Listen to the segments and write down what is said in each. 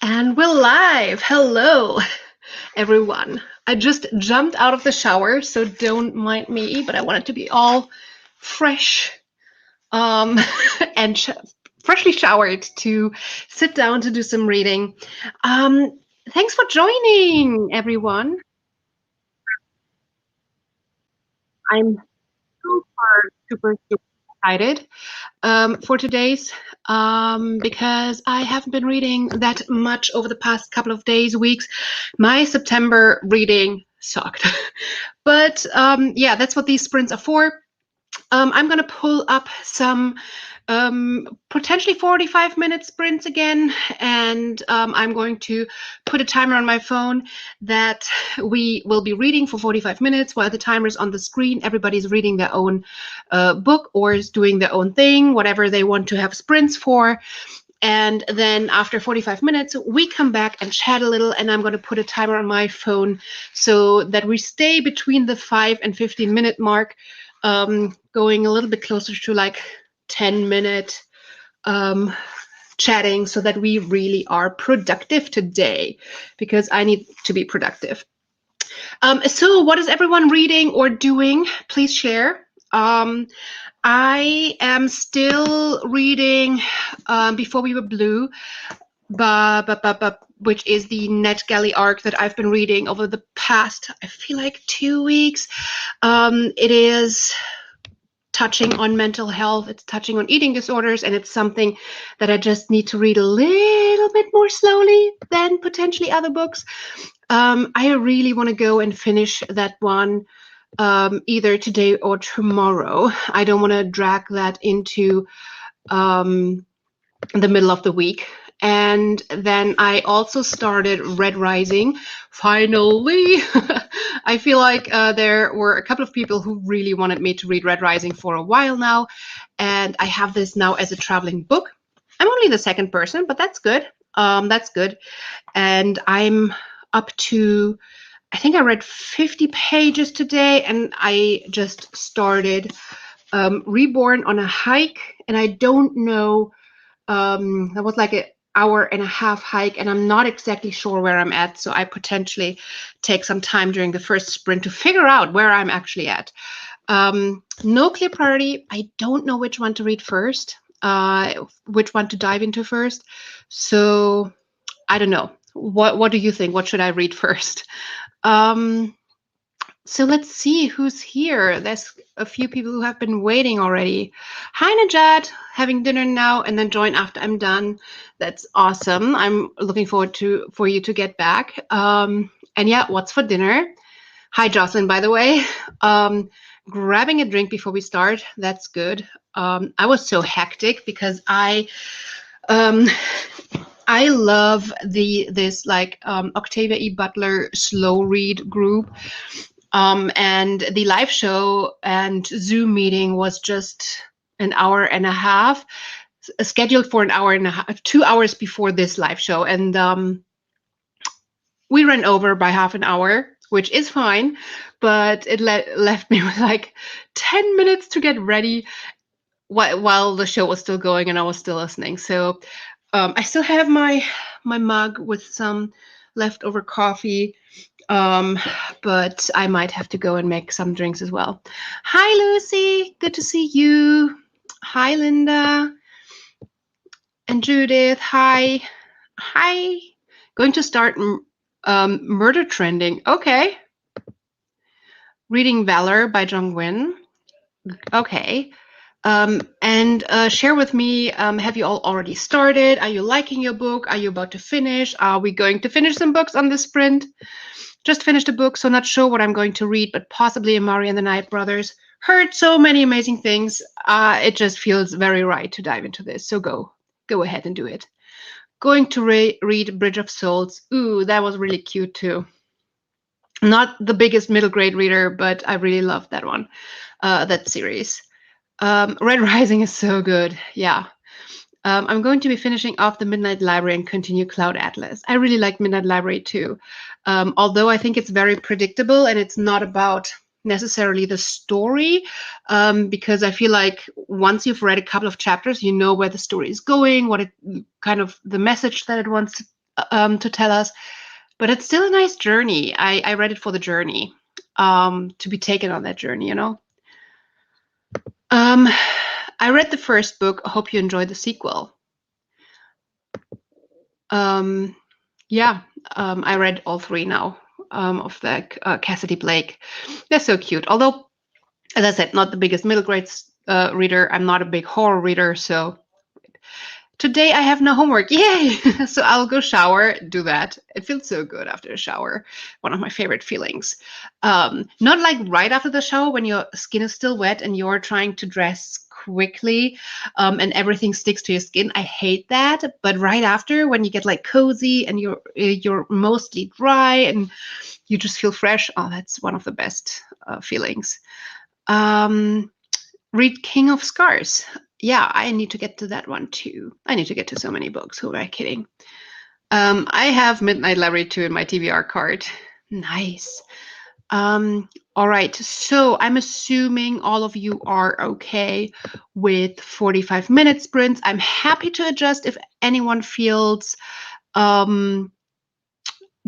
And we're live. Hello, everyone. I just jumped out of the shower, so don't mind me, but I want it to be all fresh um, and freshly showered to sit down to do some reading. Thanks for joining, everyone. I'm super excited for today's because I haven't been reading that much over the past couple of days, weeks. My September reading sucked. But yeah, that's what these sprints are for. I'm going to pull up some potentially 45-minute sprints again, and I'm going to put a timer on my phone that we will be reading for 45 minutes while the timer is on the screen. Everybody's reading their own book or is doing their own thing, whatever they want to have sprints for. And then after 45 minutes, we come back and chat a little, and I'm going to put a timer on my phone so that we stay between the 5 and 15-minute mark, going a little bit closer to like 10-minute chatting so that we really are productive today, because I need to be productive. So what is everyone reading or doing? Please share. I am still reading Before We Were Blue, which is the NetGalley arc that I've been reading over the past, I feel like 2 weeks. It is touching on mental health, it's touching on eating disorders, and it's something that I just need to read a little bit more slowly than potentially other books. I really want to go and finish that one either today or tomorrow. I don't want to drag that into the middle of the week. And then I also started Red Rising. Finally, I feel like there were a couple of people who really wanted me to read Red Rising for a while now. And I have this now as a traveling book. I'm only the second person, but that's good. That's good. And I'm up to, I think I read 50 pages today, and I just started Reborn on a hike. And I don't know, that was like an hour and a half hike, and I'm not exactly sure where I'm at, so I potentially take some time during the first sprint to figure out where I'm actually at. No clear priority. I don't know which one to read first, which one to dive into first, so I don't know. What do you think? What should I read first? So let's see who's here. There's a few people who have been waiting already. Hi, Najat, having dinner now and then join after I'm done. That's awesome. I'm looking forward for you to get back. And yeah, what's for dinner? Hi, Jocelyn, by the way. Grabbing a drink before we start. That's good. I was so hectic because I love this like Octavia E. Butler slow read group. And the live show and Zoom meeting was just an hour and a half, scheduled for an hour and a half, 2 hours before this live show. And we ran over by half an hour, which is fine, but it left me with like 10 minutes to get ready while the show was still going and I was still listening. So I still have my mug with some leftover coffee. But I might have to go and make some drinks as well. Hi, Lucy. Good to see you. Hi, Linda. And Judith. Hi. Hi. Going to start Murder Trending. Okay. Reading Valor by Jung Win. Okay. And share with me, have you all already started? Are you liking your book? Are you about to finish? Are we going to finish some books on this sprint? Just finished a book, so not sure what I'm going to read, but possibly Amari and the Night Brothers. Heard so many amazing things. It just feels very right to dive into this. So go ahead and do it. Going to read Bridge of Souls. Ooh, that was really cute too. Not the biggest middle grade reader, but I really loved that one, that series. Red Rising is so good. Yeah. I'm going to be finishing off the Midnight Library and continue Cloud Atlas. I really like Midnight Library too. Although I think it's very predictable and it's not about necessarily the story, because I feel like once you've read a couple of chapters, you know where the story is going, what it kind of the message that it wants to tell us, but it's still a nice journey. I read it for the journey, to be taken on that journey, you know. I read the first book. Hope you enjoyed the sequel. Yeah, I read all three now, of the Cassidy Blake. They're so cute. Although, as I said, not the biggest middle grade reader. I'm not a big horror reader, so today I have no homework. Yay! So I'll go shower, do that. It feels so good after a shower. One of my favorite feelings. Not like right after the shower when your skin is still wet and you're trying to dress quickly, and everything sticks to your skin. I hate that. But right after, when you get like cozy and you're mostly dry and you just feel fresh, oh, that's one of the best feelings. Read King of Scars. Yeah, I need to get to that one too. I need to get to so many books. Who am I kidding? I have Midnight Library 2 in my TBR card. Nice. All right. So I'm assuming all of you are okay with 45-minute sprints. I'm happy to adjust if anyone feels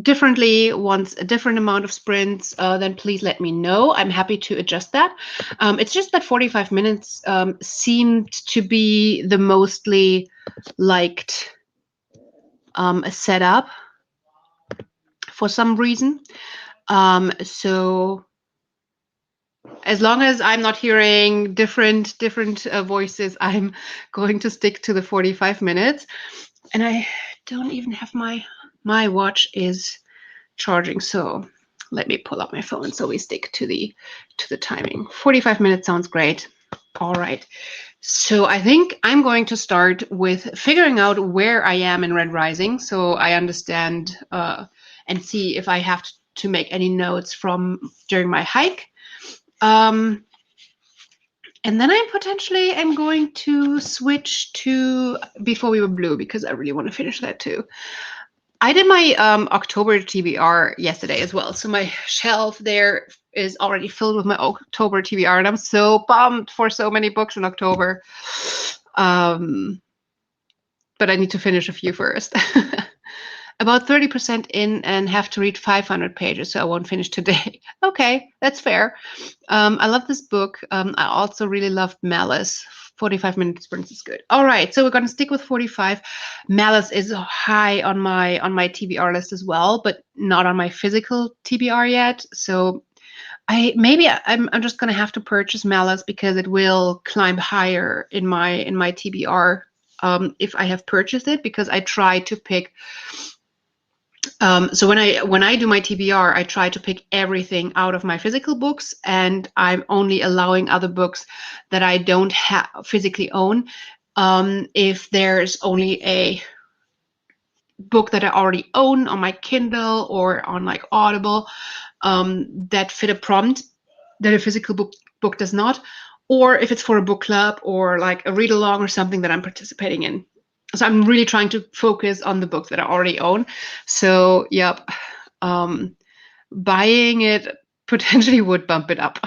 differently, wants a different amount of sprints, then please let me know. I'm happy to adjust that. It's just that 45 minutes seemed to be the mostly liked setup for some reason. So as long as I'm not hearing different voices, I'm going to stick to the 45 minutes. And I don't even have my watch is charging, so let me pull up my phone so we stick to the timing. 45 minutes sounds great. All right, so I think I'm going to start with figuring out where I am in Red Rising, so I understand and see if I have to make any notes from during my hike. And then I potentially am going to switch to Before We Were Blue, because I really want to finish that too. I did my October TBR yesterday as well. So my shelf there is already filled with my October TBR, and I'm so bummed for so many books in October. But I need to finish a few first. About 30% in and have to read 500 pages, so I won't finish today. Okay, that's fair. I love this book. I also really loved Malice. 45-minute sprints is good. All right, so we're going to stick with 45. Malice is high on my TBR list as well, but not on my physical TBR yet. So I'm just going to have to purchase Malice because it will climb higher in my TBR if I have purchased it, because I try to pick. So when I do my TBR, I try to pick everything out of my physical books, and I'm only allowing other books that I don't physically own. If there's only a book that I already own on my Kindle or on like Audible that fit a prompt that a physical book does not, or if it's for a book club or like a read along or something that I'm participating in. So I'm really trying to focus on the books that I already own. So, yep, buying it potentially would bump it up.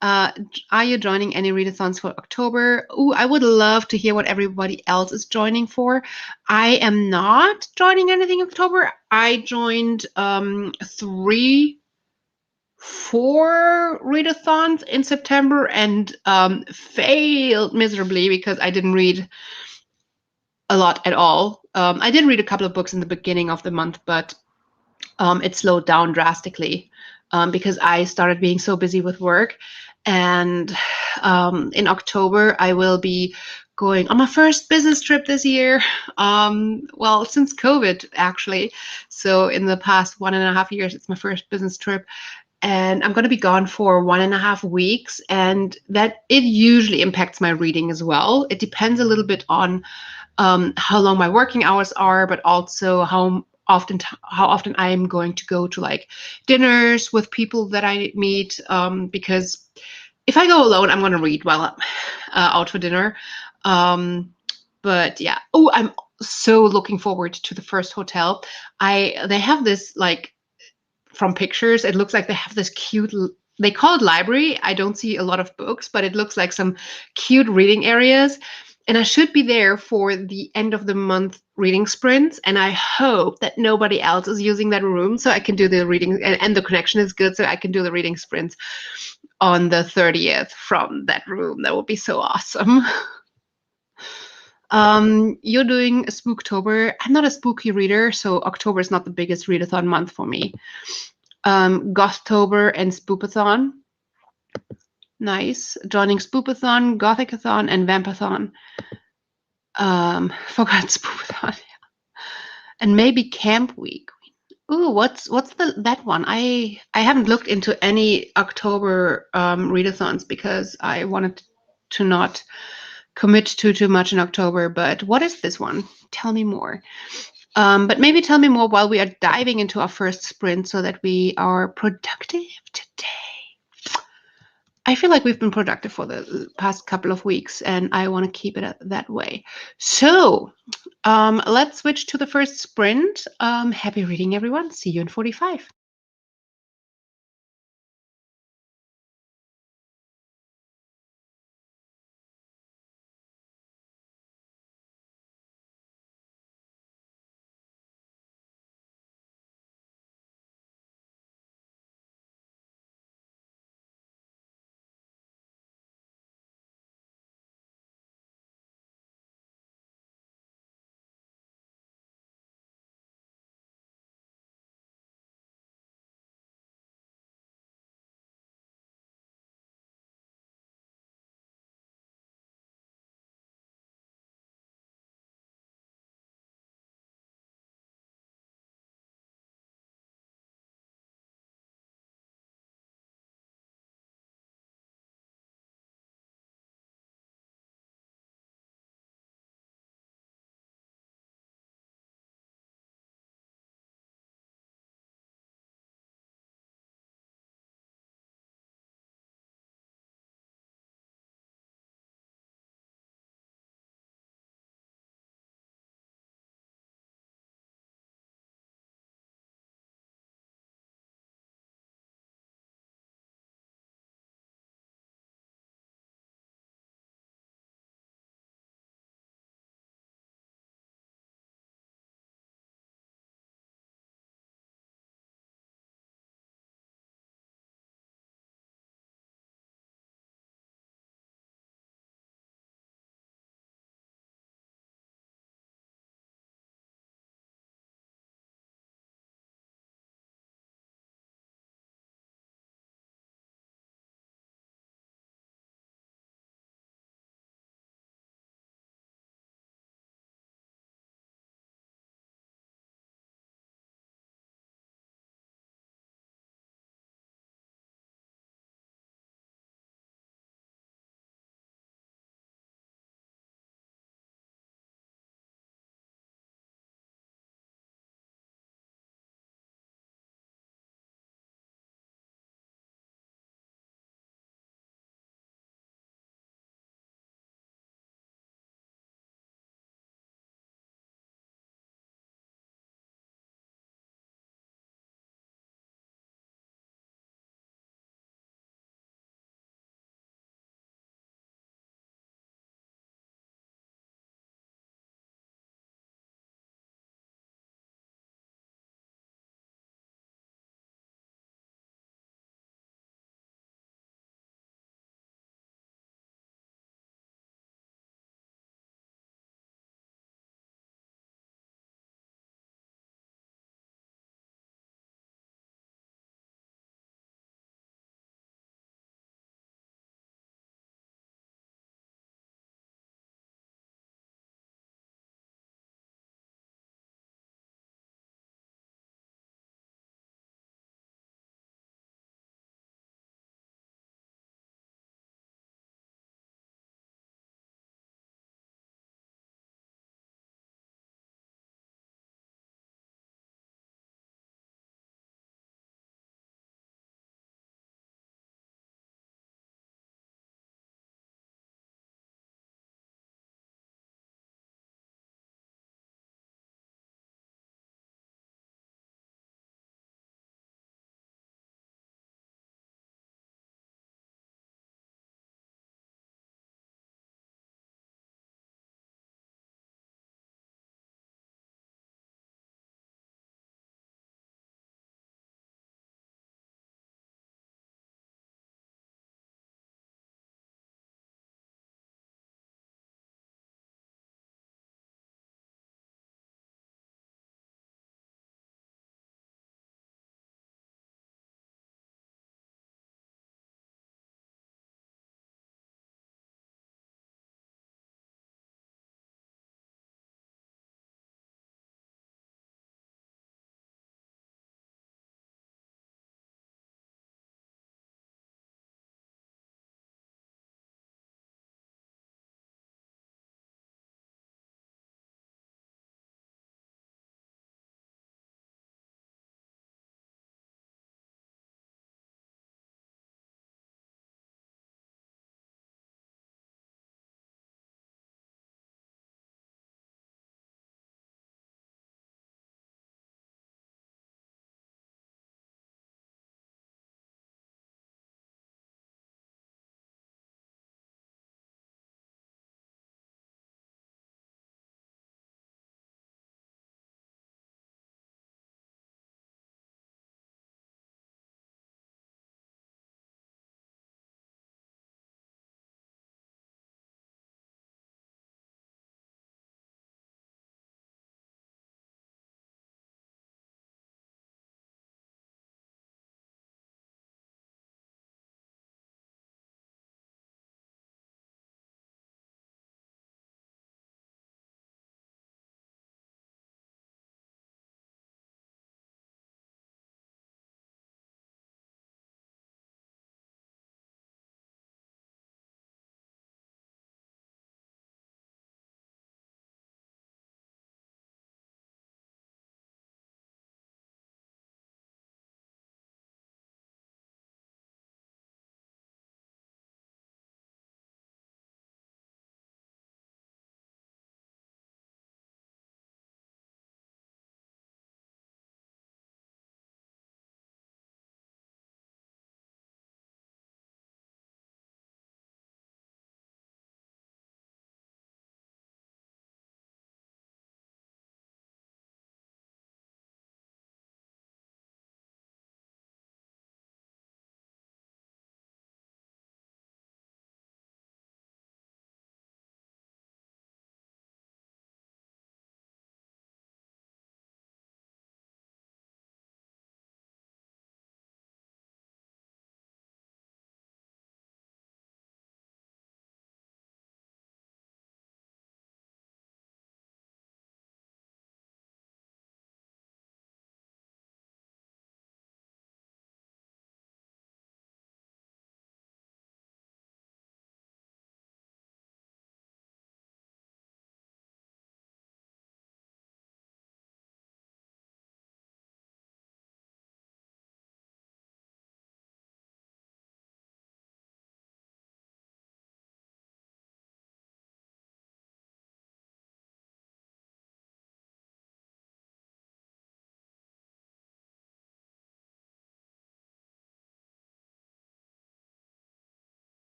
Are you joining any readathons for October? Ooh, I would love to hear what everybody else is joining for. I am not joining anything in October. I joined 4 readathons in September and failed miserably because I didn't read a lot at all. I did read a couple of books in the beginning of the month, but it slowed down drastically because I started being so busy with work. And in October, I will be going on my first business trip this year. Well, since COVID, actually. So in the past 1.5 years, it's my first business trip. And I'm going to be gone for 1.5 weeks. And that it usually impacts my reading as well. It depends a little bit on how long my working hours are, but also how often I'm going to go to like dinners with people that I meet. Because if I go alone, I'm going to read while I'm out for dinner. But yeah. Oh, I'm so looking forward to the first hotel. They have this, like, from pictures, it looks like they have this cute. They call it library. I don't see a lot of books, but it looks like some cute reading areas. And I should be there for the end of the month reading sprints. And I hope that nobody else is using that room so I can do the reading, and the connection is good so I can do the reading sprints on the 30th from that room. That would be so awesome. You're doing Spooktober. I'm not a spooky reader, so October is not the biggest readathon month for me. Gothtober and Spoopathon. Nice. Joining Spoopathon, Gothicathon, and Vampathon. Forgot Spoopathon. And maybe Camp Week. Ooh, what's that one? I haven't looked into any October readathons because I wanted to not commit to too much in October. But what is this one? Tell me more. But maybe tell me more while we are diving into our first sprint so that we are productive today. I feel like we've been productive for the past couple of weeks, and I want to keep it that way. So let's switch to the first sprint. Happy reading, everyone. See you in 45.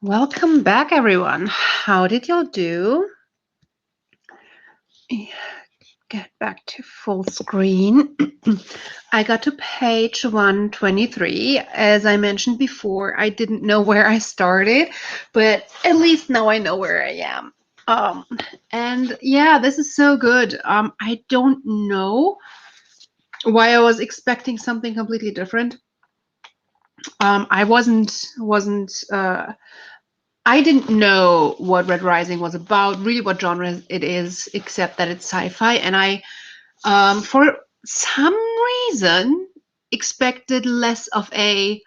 Welcome back, everyone. How did y'all do? Get back to full screen. I got to page 123. As I mentioned before, I didn't know where I started, but at least now I know where I am. And yeah, this is so good. I don't know why I was expecting something completely different. I I didn't know what Red Rising was about, really what genre it is, except that it's sci-fi. And I, for some reason, expected less of a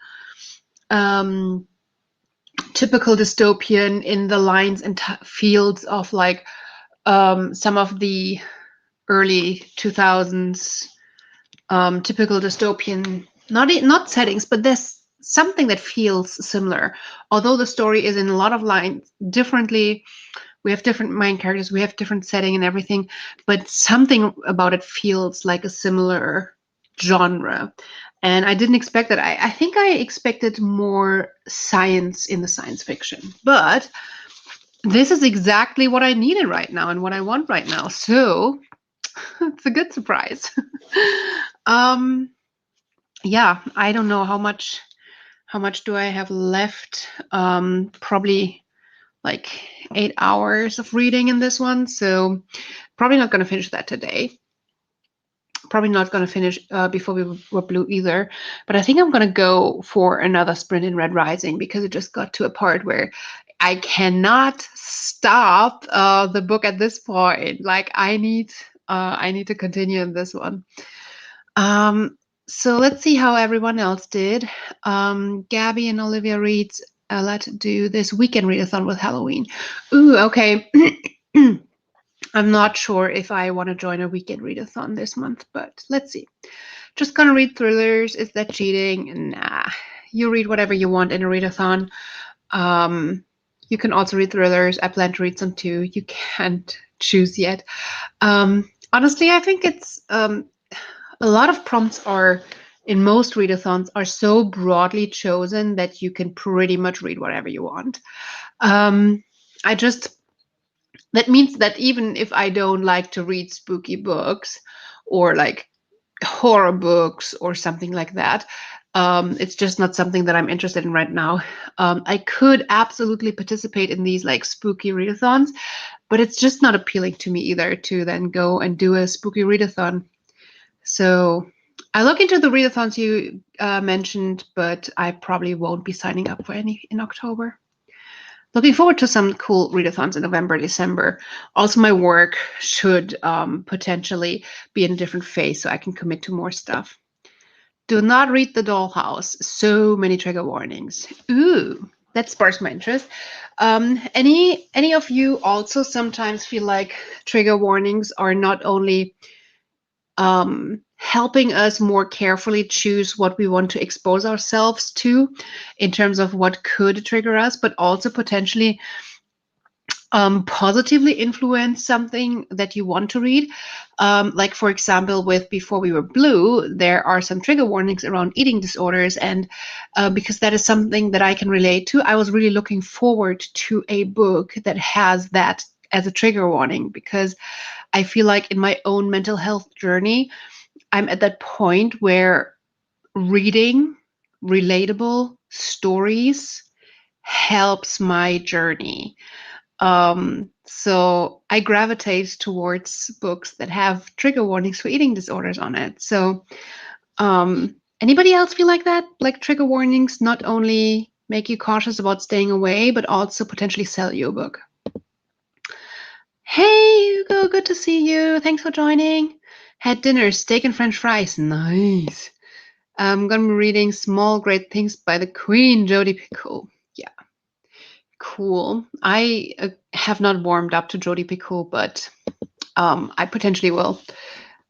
typical dystopian in the lines and fields of like some of the early 2000s typical dystopian, not settings, but there's something that feels similar. Although the story is in a lot of lines differently, we have different main characters, we have different setting and everything, but something about it feels like a similar genre. And I didn't expect that. I think I expected more science in the science fiction, but this is exactly what I needed right now and what I want right now. So it's a good surprise. um, yeah, I don't know how much do I have left. Probably like 8 hours of reading in this one, so probably not going to finish that today. Probably not going to finish before we were blue either. But I think I'm going to go for another sprint in Red Rising because it just got to a part where I cannot stop the book at this point. Like I need to continue in this one. So let's see how everyone else did. Gabby and Olivia reads, let's do this weekend readathon with Halloween. Ooh, okay. I'm not sure if I want to join a weekend readathon this month, but let's see. Just gonna read thrillers. Is that cheating? Nah. You read whatever you want in a readathon. You can also read thrillers. I plan to read some too. You can't choose yet. Honestly, I think it's a lot of prompts are in most readathons are so broadly chosen that you can pretty much read whatever you want. I just that means that even if I don't like to read spooky books or like horror books or something like that, it's just not something that I'm interested in right now. I could absolutely participate in these like spooky readathons, but it's just not appealing to me either to then go and do a spooky readathon. So I look into the readathons you mentioned, but I probably won't be signing up for any in October. Looking forward to some cool readathons in November, December. Also, my work should potentially be in a different phase so I can commit to more stuff. Do not read The Dollhouse. So many trigger warnings. Ooh, that sparks my interest. Any of you also sometimes feel like trigger warnings are not only helping us more carefully choose what we want to expose ourselves to in terms of what could trigger us, but also potentially positively influence something that you want to read. Like, for example, with Before We Were Blue, there are some trigger warnings around eating disorders. And because that is something that I can relate to, I was really looking forward to a book that has that as a trigger warning, because I feel like in my own mental health journey, I'm at that point where reading relatable stories helps my journey. So I gravitate towards books that have trigger warnings for eating disorders on it. So anybody else feel like that? Like trigger warnings not only make you cautious about staying away, but also potentially sell you a book. Hey, Hugo, good to see you. Thanks for joining. Had dinner, steak and French fries. Nice. I'm gonna be reading Small Great Things by the Queen, Jodi Picoult. Yeah, cool. I have not warmed up to Jodi Picoult, but I potentially will.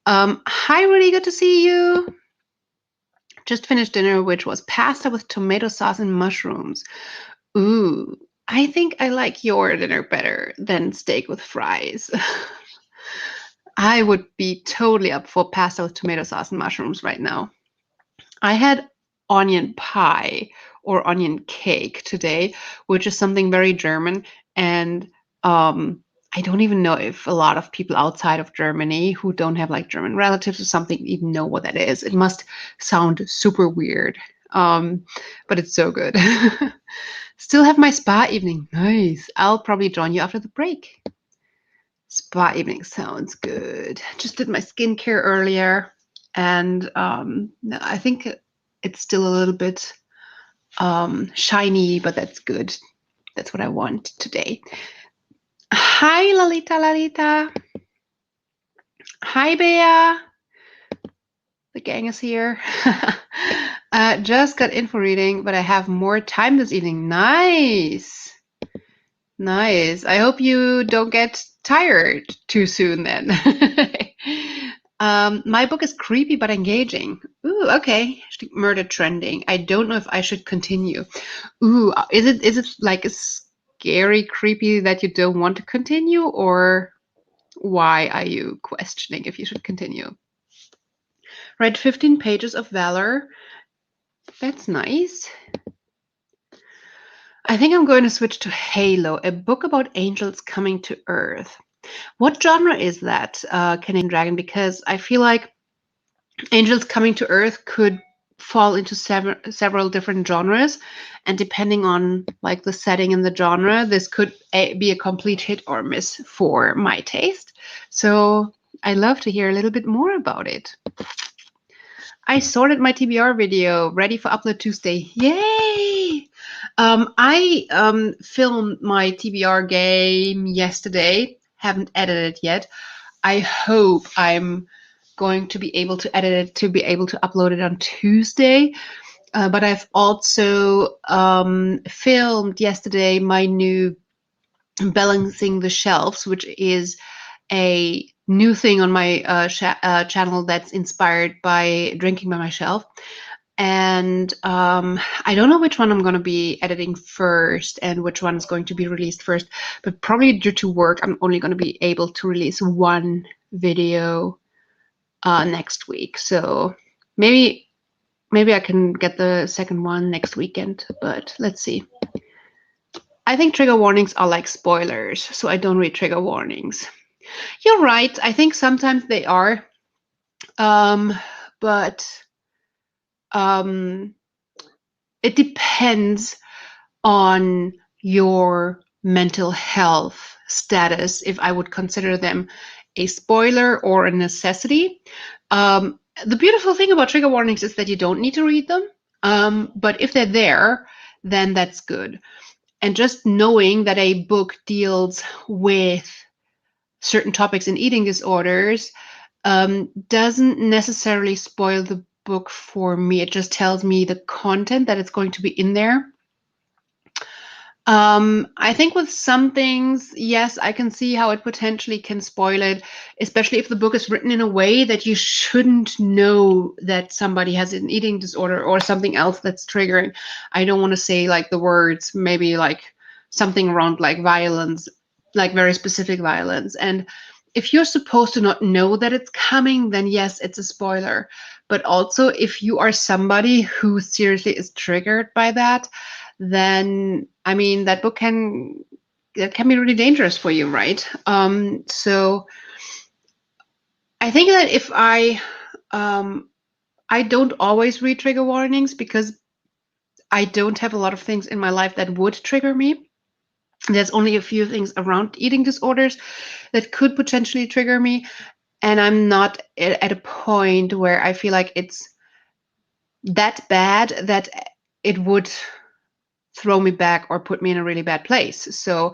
Hi, really good to see you. Just finished dinner, which was pasta with tomato sauce and mushrooms. Ooh, I think I like your dinner better than steak with fries. I would be totally up for pasta with tomato sauce and mushrooms right now. I had onion pie or onion cake today, which is something very German. And I don't even know if a lot of people outside of Germany who don't have like German relatives or something even know what that is. It must sound super weird, but it's so good. Still have my spa evening. Nice. I'll probably join you after the break. Spa evening sounds good. Just did my skincare earlier, and I think it's still a little bit shiny, but that's good. That's what I want today. Hi, Lalita. Hi, Bea. The gang is here. Just got info reading, but I have more time this evening. Nice. Nice. I hope you don't get tired too soon then. My book is creepy but engaging. Ooh, okay. Murder trending. I don't know if I should continue. Ooh, is it like a scary creepy that you don't want to continue, or why are you questioning if you should continue? Read 15 pages of Valor. That's nice. I think I'm going to switch to Halo, a book about angels coming to Earth. What genre is that, Canadian Dragon? Because I feel like angels coming to Earth could fall into several different genres, and depending on like the setting and the genre, this could be a complete hit or miss for my taste. So I'd love to hear a little bit more about it. I sorted my TBR video, ready for upload Tuesday. Yay! I filmed my TBR game yesterday. Haven't edited it yet. I hope I'm going to be able to edit it to be able to upload it on Tuesday. But I've also filmed yesterday my new Balancing the Shelves, which is a new thing on my channel that's inspired by drinking by my shelf. And I don't know which one I'm going to be editing first and which one is going to be released first, but probably due to work, I'm only going to be able to release one video next week. So maybe I can get the second one next weekend, but let's see. I think trigger warnings are like spoilers, so I don't read trigger warnings. You're right. I think sometimes they are, but it depends on your mental health status if I would consider them a spoiler or a necessity. The beautiful thing about trigger warnings is that you don't need to read them, but if they're there, then that's good. And just knowing that a book deals with certain topics in eating disorders doesn't necessarily spoil the book for me. It just tells me the content that it's going to be in there. I think with some things, yes, I can see how it potentially can spoil it, especially if the book is written in a way that you shouldn't know that somebody has an eating disorder or something else that's triggering. I don't want to say like the words, maybe like something around like violence, like very specific violence. And if you're supposed to not know that it's coming, then yes, it's a spoiler. But also, if you are somebody who seriously is triggered by that, then I mean that book can be really dangerous for you, right? So I think that if I don't always read trigger warnings because I don't have a lot of things in my life that would trigger me. There's only a few things around eating disorders that could potentially trigger me, and I'm not at a point where I feel like it's that bad that it would throw me back or put me in a really bad place. So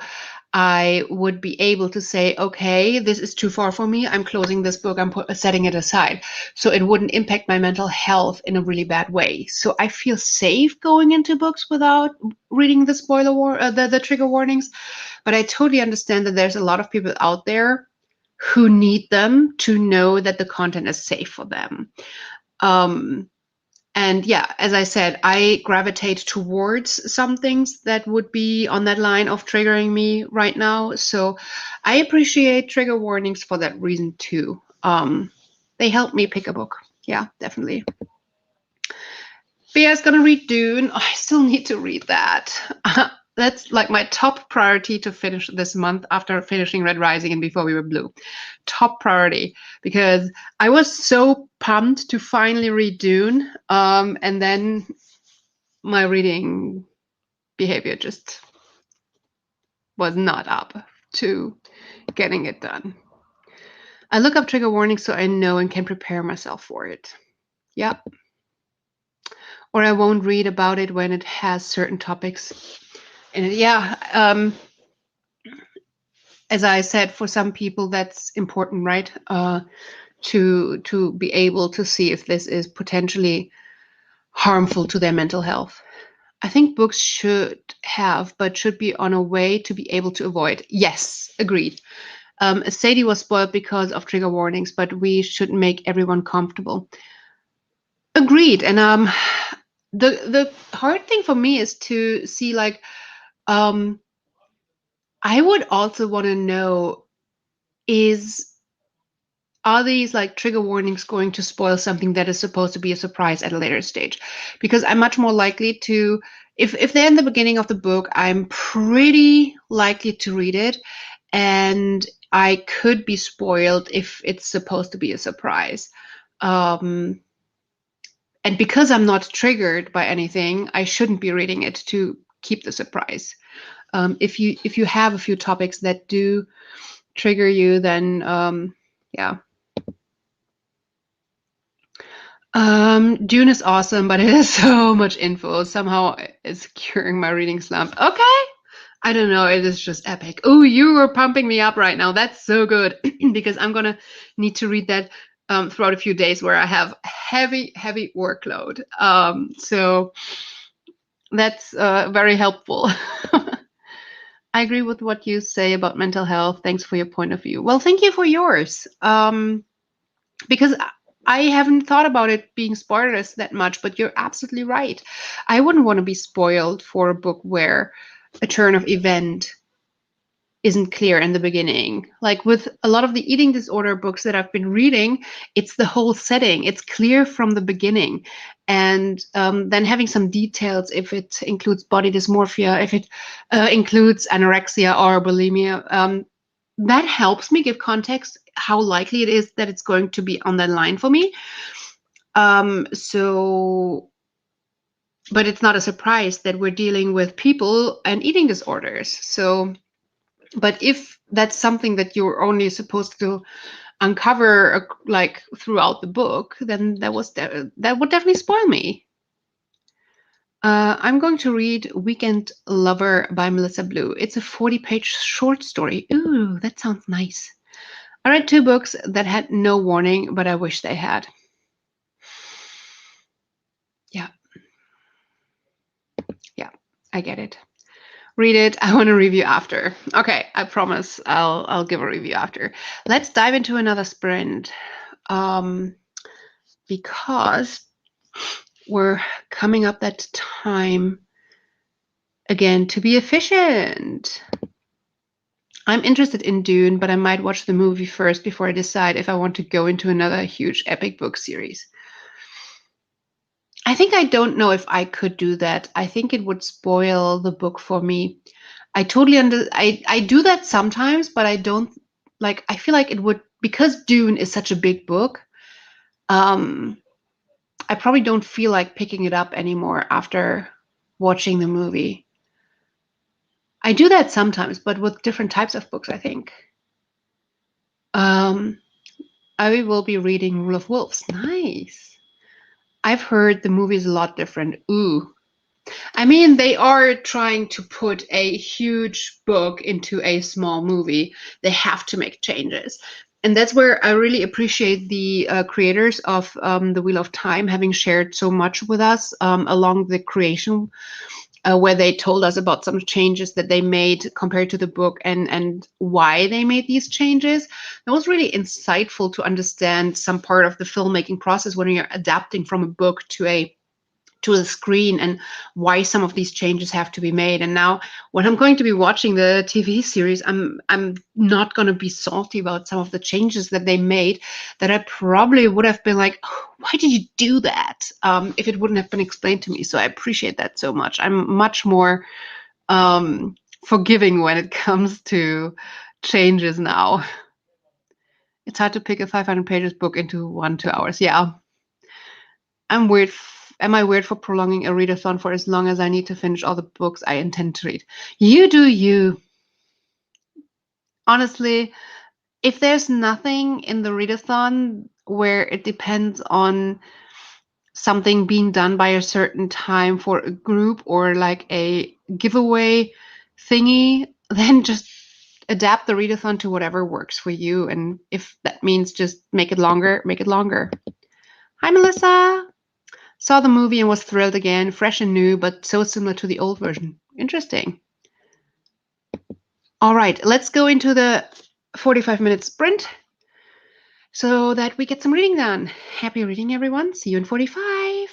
I would be able to say, okay, this is too far for me. I'm closing this book. I'm setting it aside. So it wouldn't impact my mental health in a really bad way. So I feel safe going into books without reading the the trigger warnings. But I totally understand that there's a lot of people out there who need them to know that the content is safe for them. And yeah, as I said, I gravitate towards some things that would be on that line of triggering me right now. So I appreciate trigger warnings for that reason too. They help me pick a book. Yeah, definitely. Bea's gonna read Dune. Oh, I still need to read that. That's like my top priority to finish this month after finishing Red Rising and Before We Were Blue. Top priority, because I was so pumped to finally read Dune, and then my reading behavior just was not up to getting it done. I look up trigger warnings so I know and can prepare myself for it. Yep. Or I won't read about it when it has certain topics. And yeah, as I said, for some people that's important, right? To be able to see if this is potentially harmful to their mental health. I think books should have, but should be on a way to be able to avoid. Yes, agreed. Sadie was spoiled because of trigger warnings, but we should make everyone comfortable. Agreed. And the hard thing for me is to see like I would also want to know are these like trigger warnings going to spoil something that is supposed to be a surprise at a later stage? Because I'm much more likely to, if they're in the beginning of the book, I'm pretty likely to read it, and I could be spoiled if it's supposed to be a surprise. And because I'm not triggered by anything, I shouldn't be reading it to keep the surprise. If you have a few topics that do trigger you, then yeah. Dune is awesome, but it has so much info. Somehow it's curing my reading slump. Okay. I don't know. It is just epic. Oh, you are pumping me up right now. That's so good because I'm going to need to read that throughout a few days where I have heavy workload. So that's very helpful. I agree with what you say about mental health. Thanks for your point of view. Well, thank you for yours. Because I haven't thought about it being spoilers that much, but you're absolutely right. I wouldn't want to be spoiled for a book where a turn of event isn't clear in the beginning. Like with a lot of the eating disorder books that I've been reading, it's the whole setting. It's clear from the beginning. And then having some details, if it includes body dysmorphia, if it includes anorexia or bulimia, that helps me give context how likely it is that it's going to be on that line for me. But it's not a surprise that we're dealing with people and eating disorders. So, but if that's something that you're only supposed to uncover like throughout the book, then that would definitely spoil me. I'm going to read Weekend Lover by Melissa Blue. It's a 40-page short story. Ooh, that sounds nice. I read 2 books that had no warning, but I wish they had. Yeah. Yeah, I get it. Read it. I want to review after. Okay, I promise I'll give a review after. Let's dive into another sprint. Because we're coming up that time again to be efficient. I'm interested in Dune, but I might watch the movie first before I decide if I want to go into another huge epic book series. I think I don't know if I could do that. I think it would spoil the book for me. I totally I do that sometimes, but I don't like I feel like it would because Dune is such a big book. I probably don't feel like picking it up anymore after watching the movie. I do that sometimes, but with different types of books, I think. I will be reading Rule of Wolves. Nice. I've heard the movie is a lot different. Ooh. I mean, they are trying to put a huge book into a small movie. They have to make changes. And that's where I really appreciate the creators of The Wheel of Time having shared so much with us along the creation, where they told us about some changes that they made compared to the book and why they made these changes. It was really insightful to understand some part of the filmmaking process when you're adapting from a book to to the screen and why some of these changes have to be made. And now when I'm going to be watching the TV series, I'm not going to be salty about some of the changes that they made that I probably would have been like, oh, why did you do that? If it wouldn't have been explained to me. So I appreciate that so much. I'm much more forgiving when it comes to changes now. It's hard to pick a 500 pages book into 1-2 hours. Yeah. I'm weird. Am I weird for prolonging a readathon for as long as I need to finish all the books I intend to read? You do you. Honestly, if there's nothing in the readathon where it depends on something being done by a certain time for a group or like a giveaway thingy, then just adapt the readathon to whatever works for you. And if that means just make it longer, make it longer. Hi, Melissa. Saw the movie and was thrilled again, fresh and new, but so similar to the old version. Interesting. All right, let's go into the 45-minute sprint so that we get some reading done. Happy reading, everyone. See you in 45.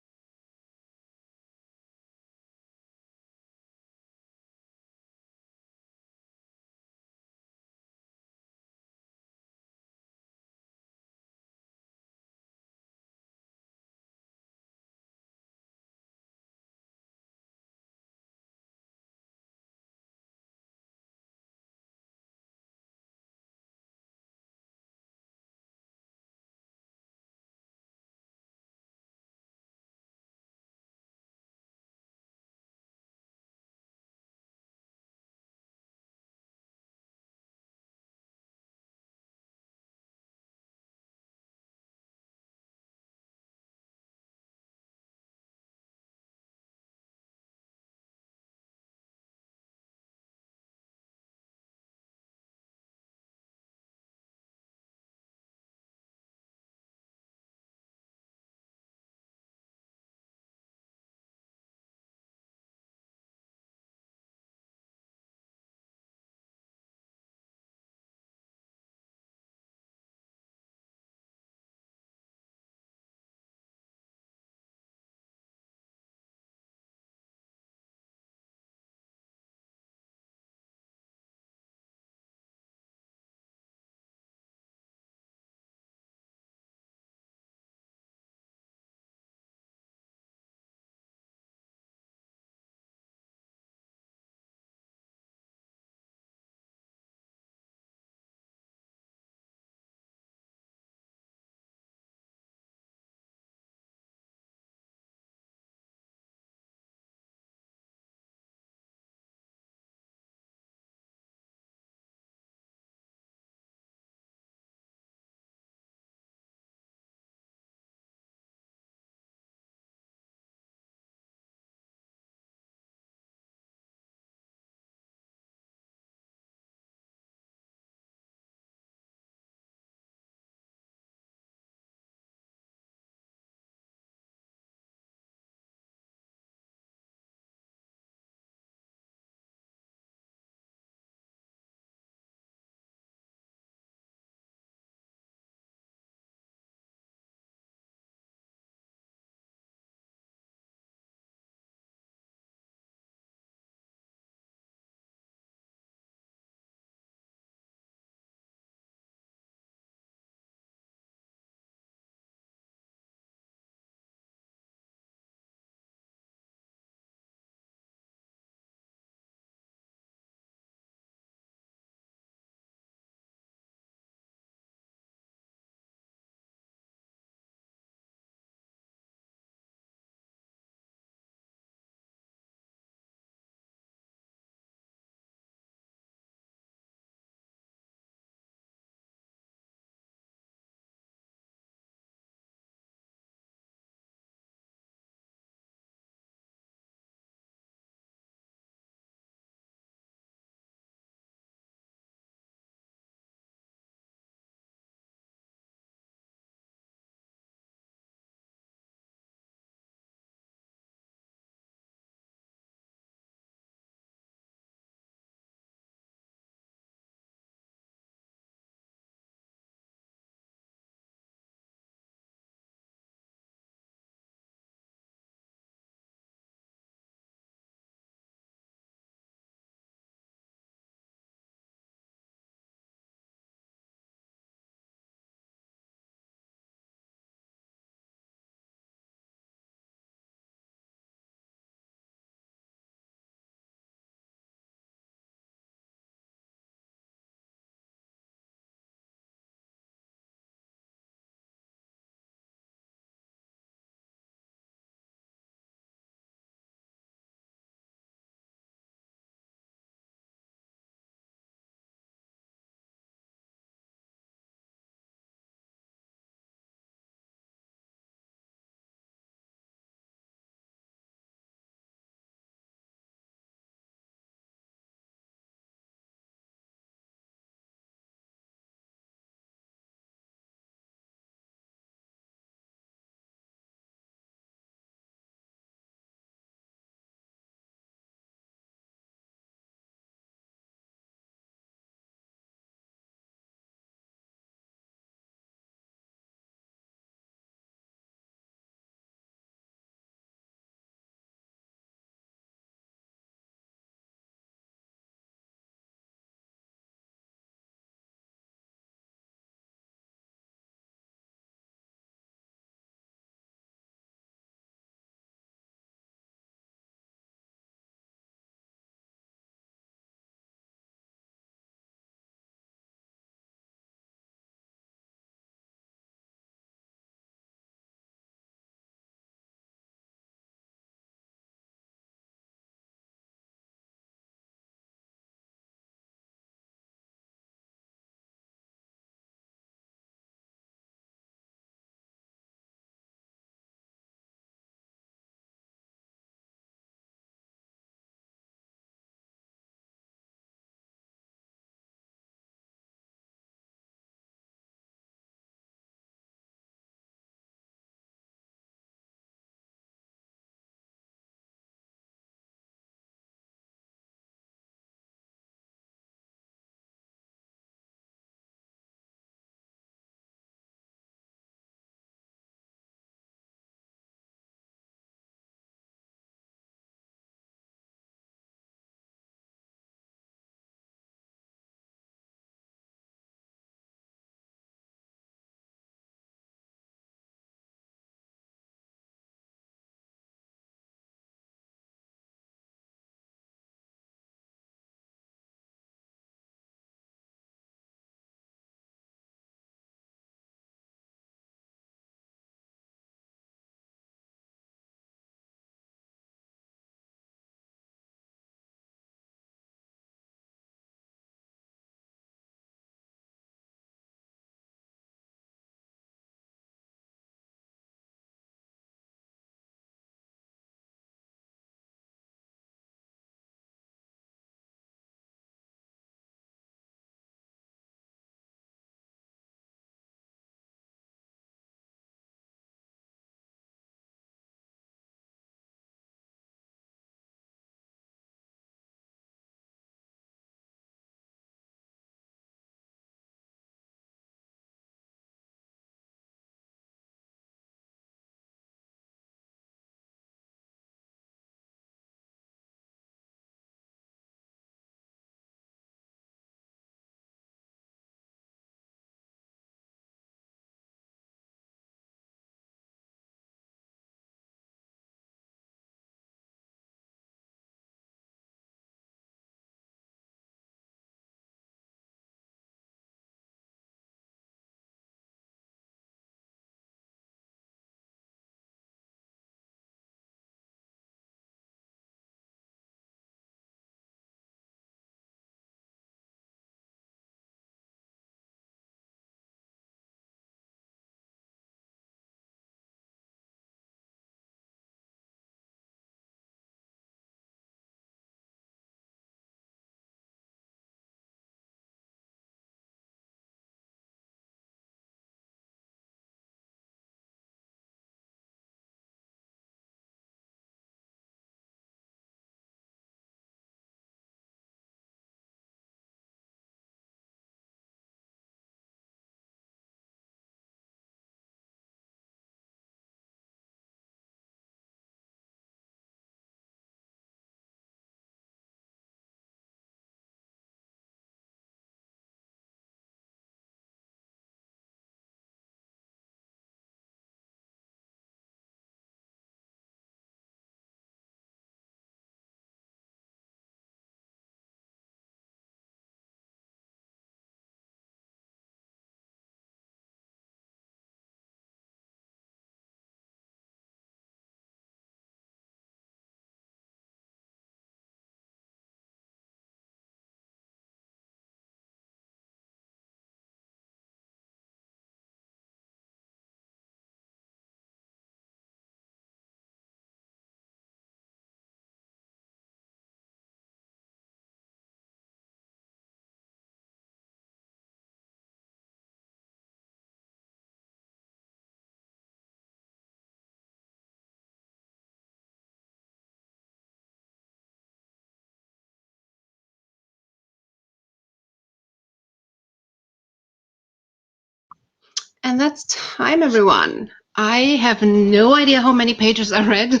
And that's time, everyone. I have no idea how many pages I read.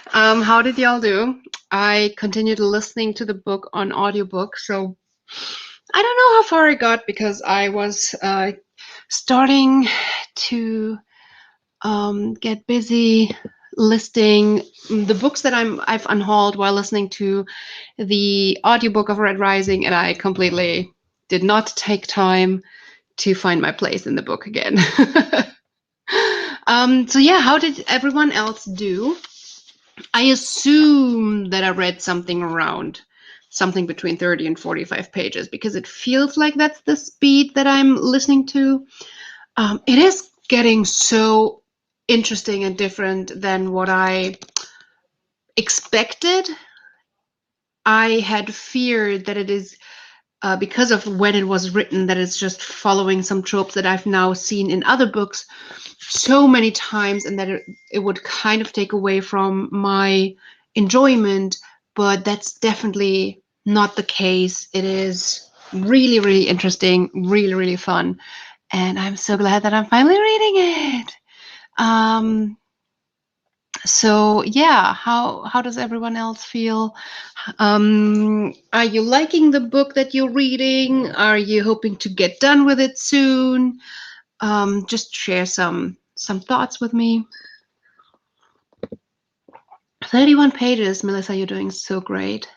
How did y'all do? I continued listening to the book on audiobook, so I don't know how far I got because I was starting to get busy listing the books that I've unhauled while listening to the audiobook of Red Rising, and I completely did not take time to find my place in the book again. So yeah, how did everyone else do? I assume that I read something between 30 and 45 pages because it feels like that's the speed that I'm listening to. It is getting so interesting and different than what I expected. I had feared that it is because of when it was written, that it's just following some tropes that I've now seen in other books so many times, and that it would kind of take away from my enjoyment. But that's definitely not the case. It is really, really interesting, really, really fun. And I'm so glad that I'm finally reading it. So yeah, how does everyone else feel? Are you liking the book that you're reading? Are you hoping to get done with it soon? Just share some thoughts with me. 31 pages, Melissa, you're doing so great.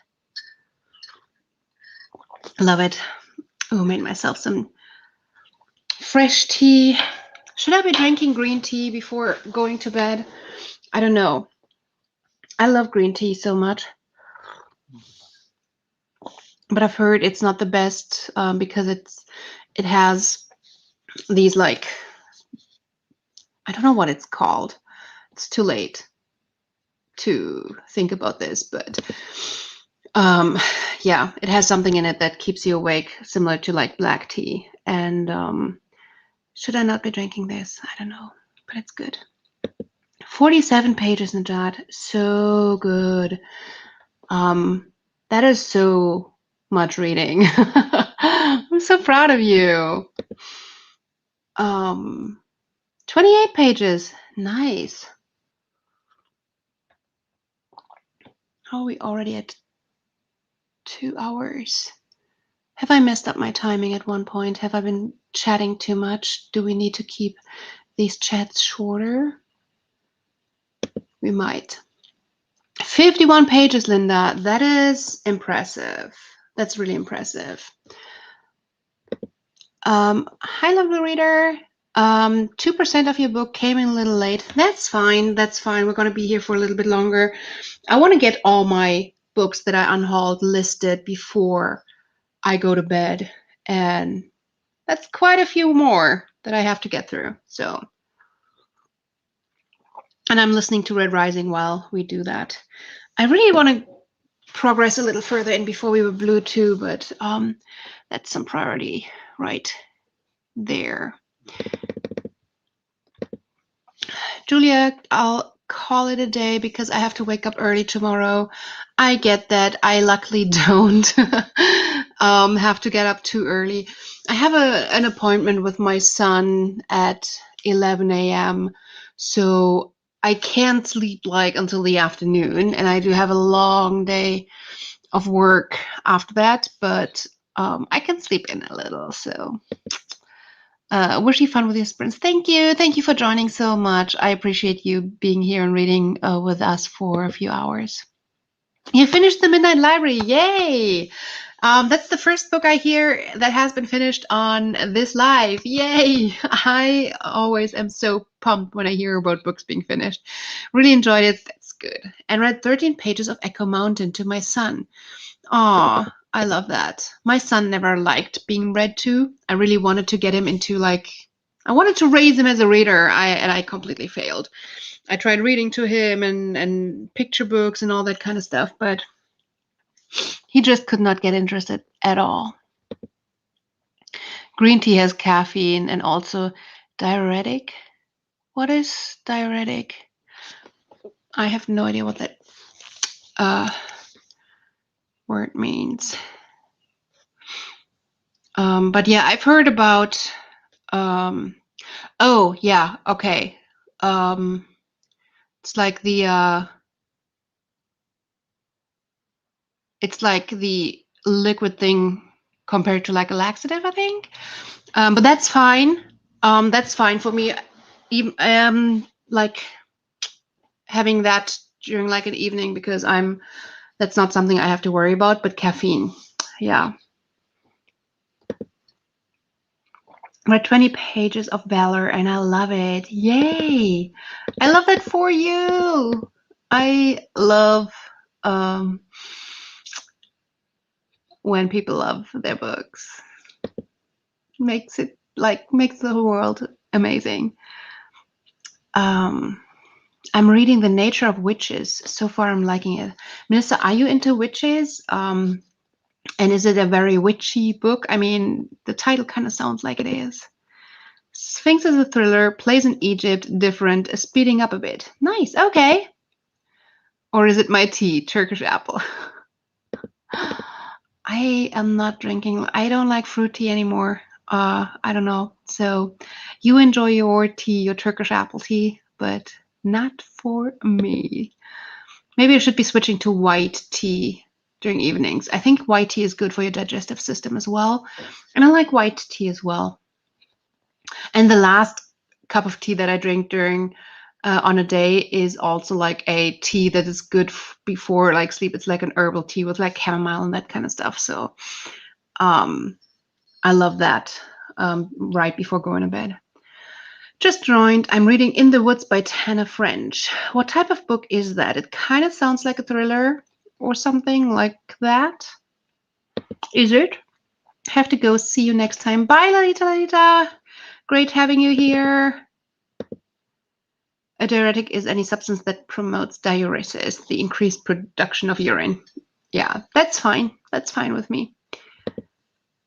Love it. Oh, made myself some fresh tea. Should I be drinking green tea before going to bed? I don't know. I love green tea so much. But I've heard it's not the best because it has these, like, I don't know what it's called. It's too late to think about this, but yeah, it has something in it that keeps you awake, similar to like black tea. And should I not be drinking this? I don't know, but it's good. 47 pages, Najat. So good. That is so much reading. I'm so proud of you. 28 pages. Nice. How are we already at 2 hours? Have I messed up my timing at one point? Have I been chatting too much? Do we need to keep these chats shorter? We might. 51 pages, Linda. That is impressive. That's really impressive. High level reader. 2% of your book came in a little late. That's fine. That's fine. We're going to be here for a little bit longer. I want to get all my books that I unhauled listed before I go to bed. And that's quite a few more that I have to get through. So, and I'm listening to Red Rising while we do that. I really want to progress a little further in Before We Were Blue too, but that's some priority right there. Julia, I'll call it a day because I have to wake up early tomorrow. I get that. I luckily don't have to get up too early. I have an appointment with my son at 11 a.m. So I can't sleep like until the afternoon, and I do have a long day of work after that, but I can sleep in a little. So wish you fun with your sprints. Thank you. Thank you for joining so much. I appreciate you being here and reading with us for a few hours. You finished the Midnight Library. Yay! That's the first book I hear that has been finished on this live. Yay! I always am so pumped when I hear about books being finished. Really enjoyed it. That's good. And read 13 pages of Echo Mountain to my son. Aw, I love that. My son never liked being read to. I really wanted to get him into, like, I wanted to raise him as a reader, and I completely failed. I tried reading to him and picture books and all that kind of stuff, but he just could not get interested at all. Green tea has caffeine and also diuretic. What is diuretic? I have no idea what that word means. But yeah, I've heard about Oh, yeah. Okay. Um, it's like the liquid thing compared to like a laxative, I think. But that's fine. That's fine for me. Even like having that during like an evening because that's not something I have to worry about. But caffeine, yeah. Read 20 pages of Valor and I love it. Yay! I love that for you. I love um, when people love their books. Makes the whole world amazing. Um, I'm reading The Nature of Witches. So far, I'm liking it. Minister, are you into witches? And is it a very witchy book? I mean, the title kind of sounds like it is. Sphinx is a thriller, plays in Egypt, different, speeding up a bit. Nice, okay. Or is it my tea, Turkish apple? I am not drinking. I don't like fruit tea anymore. I don't know. So you enjoy your tea, your Turkish apple tea, but not for me. Maybe I should be switching to white tea during evenings. I think white tea is good for your digestive system as well. And I like white tea as well. And the last cup of tea that I drink during on a day is also like a tea that is good before like sleep. It's like an herbal tea with like chamomile and that kind of stuff. So um, I love that right before going to bed. Just joined. I'm reading In the Woods by Tana French. What type of book is that? It kind of sounds like a thriller or something like that. Is it? Have to go. See you next time. Bye, Lalita Lalita. Great having you here. A diuretic is any substance that promotes diuresis, the increased production of urine. Yeah, that's fine. That's fine with me.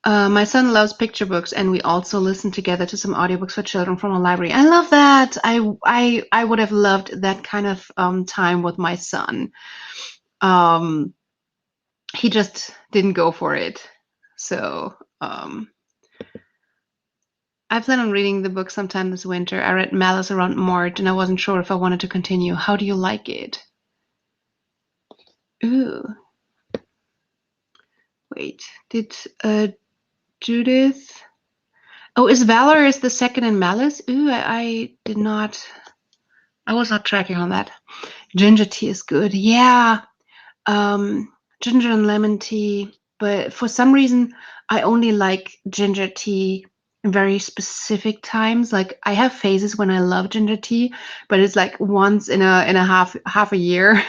My son loves picture books, and we also listen together to some audiobooks for children from a library. I love that. I would have loved that kind of time with my son. Um, he just didn't go for it. So I plan on reading the book sometime this winter. I read Malice around March, and I wasn't sure if I wanted to continue. How do you like it? Ooh, wait. Did Judith? Oh, is Valor is the second in Malice? Ooh, I did not. I was not tracking on that. Ginger tea is good. Yeah. Ginger and lemon tea. But for some reason, I only like ginger tea in very specific times. Like I have phases when I love ginger tea, but it's like once in a half a year,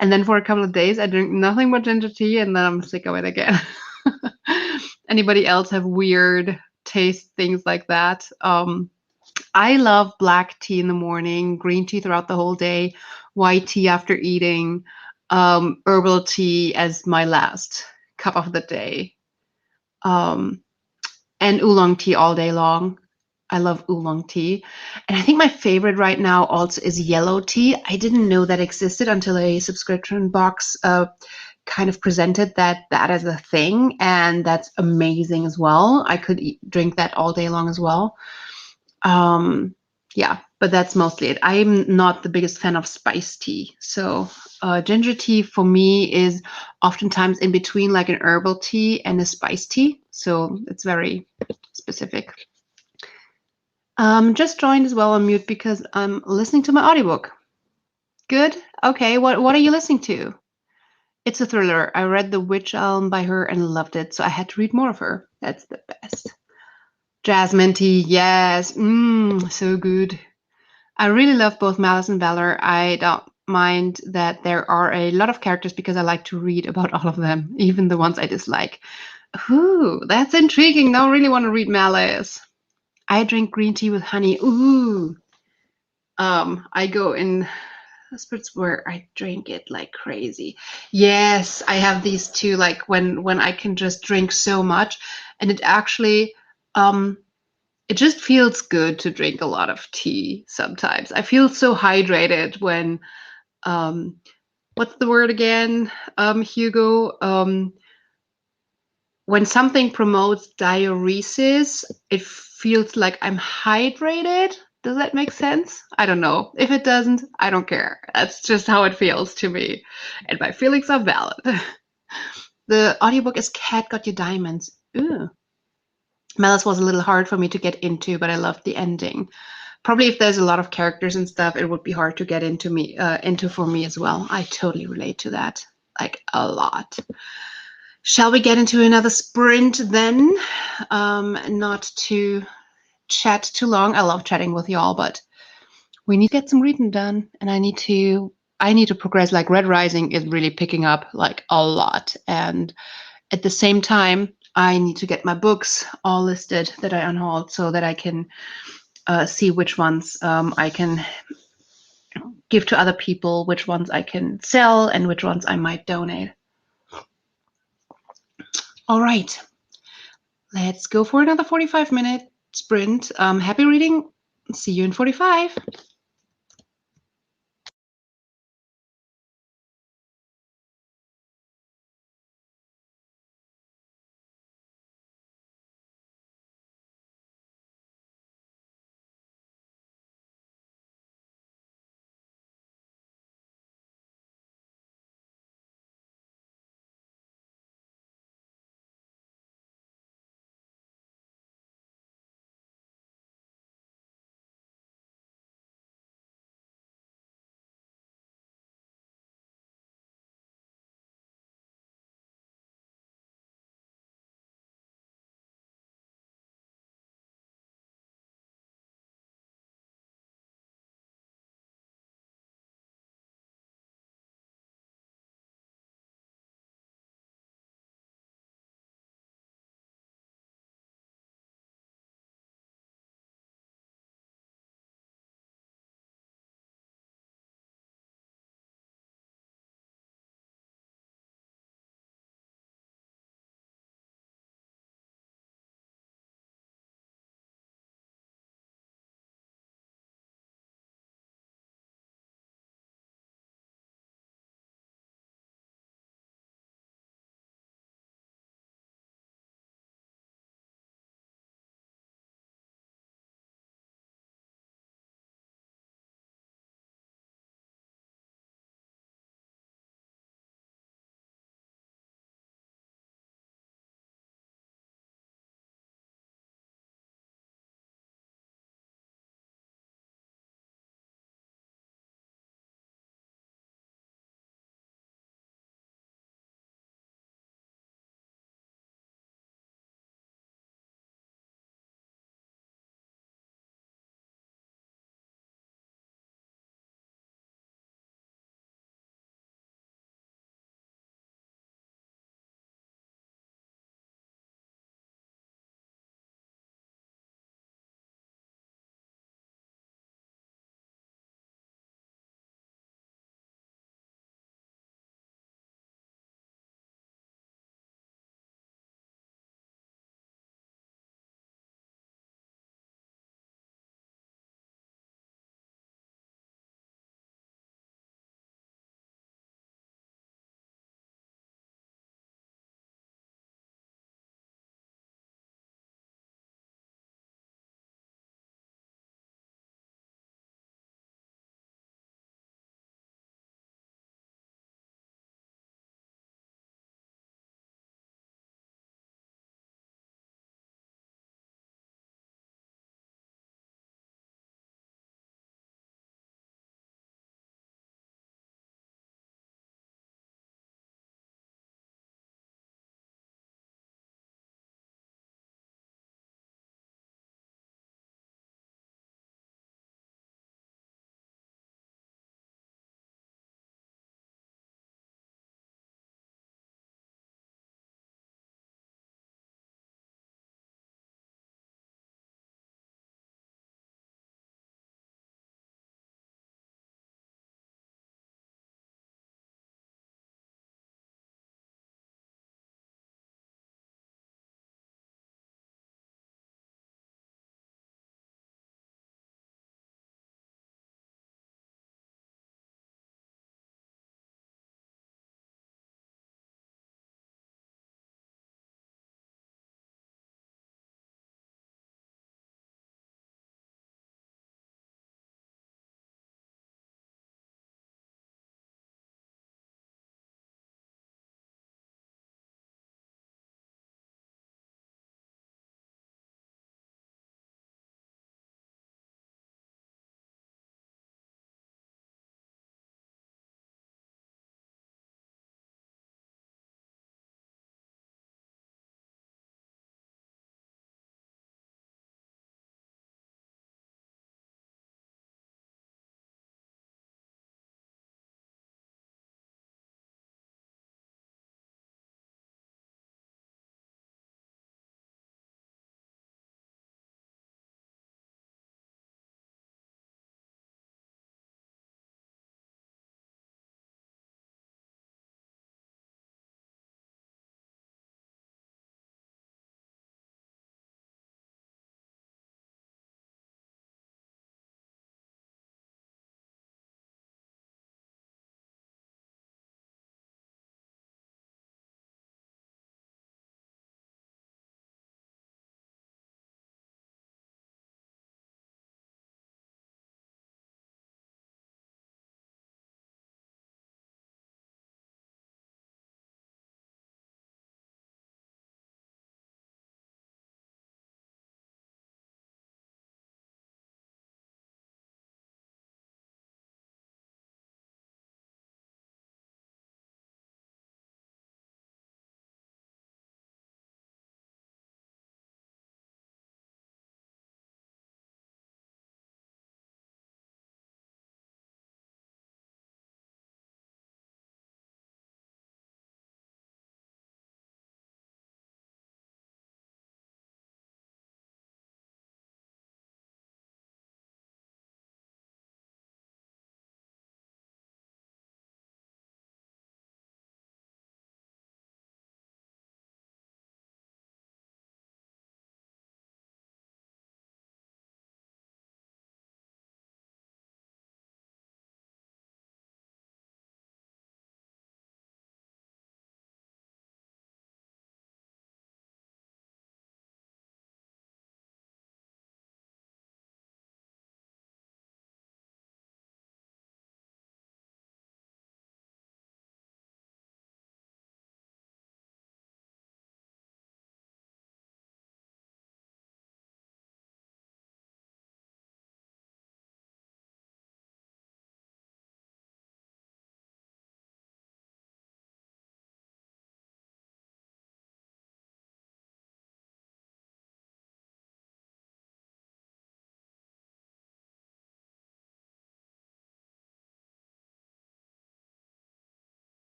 and then for a couple of days I drink nothing but ginger tea, and then I'm sick of it again. Anybody else have weird taste things like that? I love black tea in the morning, green tea throughout the whole day, white tea after eating, herbal tea as my last cup of the day, um, and oolong tea all day long. I love oolong tea. And I think my favorite right now also is yellow tea. I didn't know that existed until a subscription box kind of presented that as a thing. And that's amazing as well. I could drink that all day long as well. Yeah, but that's mostly it. I'm not the biggest fan of spice tea. So ginger tea for me is oftentimes in between like an herbal tea and a spice tea. So it's very specific. Just joined as well on mute because I'm listening to my audiobook. Good. Okay. What are you listening to? It's a thriller. I read The Witch Elm by her and loved it, so I had to read more of her. That's the best. Jasmine tea. Yes. So good. I really love both Malice and Valor. I don't mind that there are a lot of characters because I like to read about all of them, even the ones I dislike. Ooh, that's intriguing. Now I really want to read Malice. I drink green tea with honey. Ooh. I go in spirits where I drink it like crazy. Yes, I have these two, like when I can just drink so much, and it actually it just feels good to drink a lot of tea sometimes. I feel so hydrated when what's the word again? Hugo, when something promotes diuresis, it feels like I'm hydrated. Does that make sense? I don't know. If it doesn't, I don't care. That's just how it feels to me. And my feelings are valid. The audiobook is Cat Got Your Diamonds. Ooh. Malice was a little hard for me to get into, but I loved the ending. Probably if there's a lot of characters and stuff, it would be hard to get into for me as well. I totally relate to that, like a lot. Shall we get into another sprint then? Not to chat too long. I love chatting with y'all, but we need to get some reading done, and I need to progress. Like Red Rising is really picking up like a lot, and at the same time, I need to get my books all listed that I unhauled so that I can see which ones I can give to other people, which ones I can sell, and which ones I might donate. All right, let's go for another 45-minute sprint. Happy reading. See you in 45.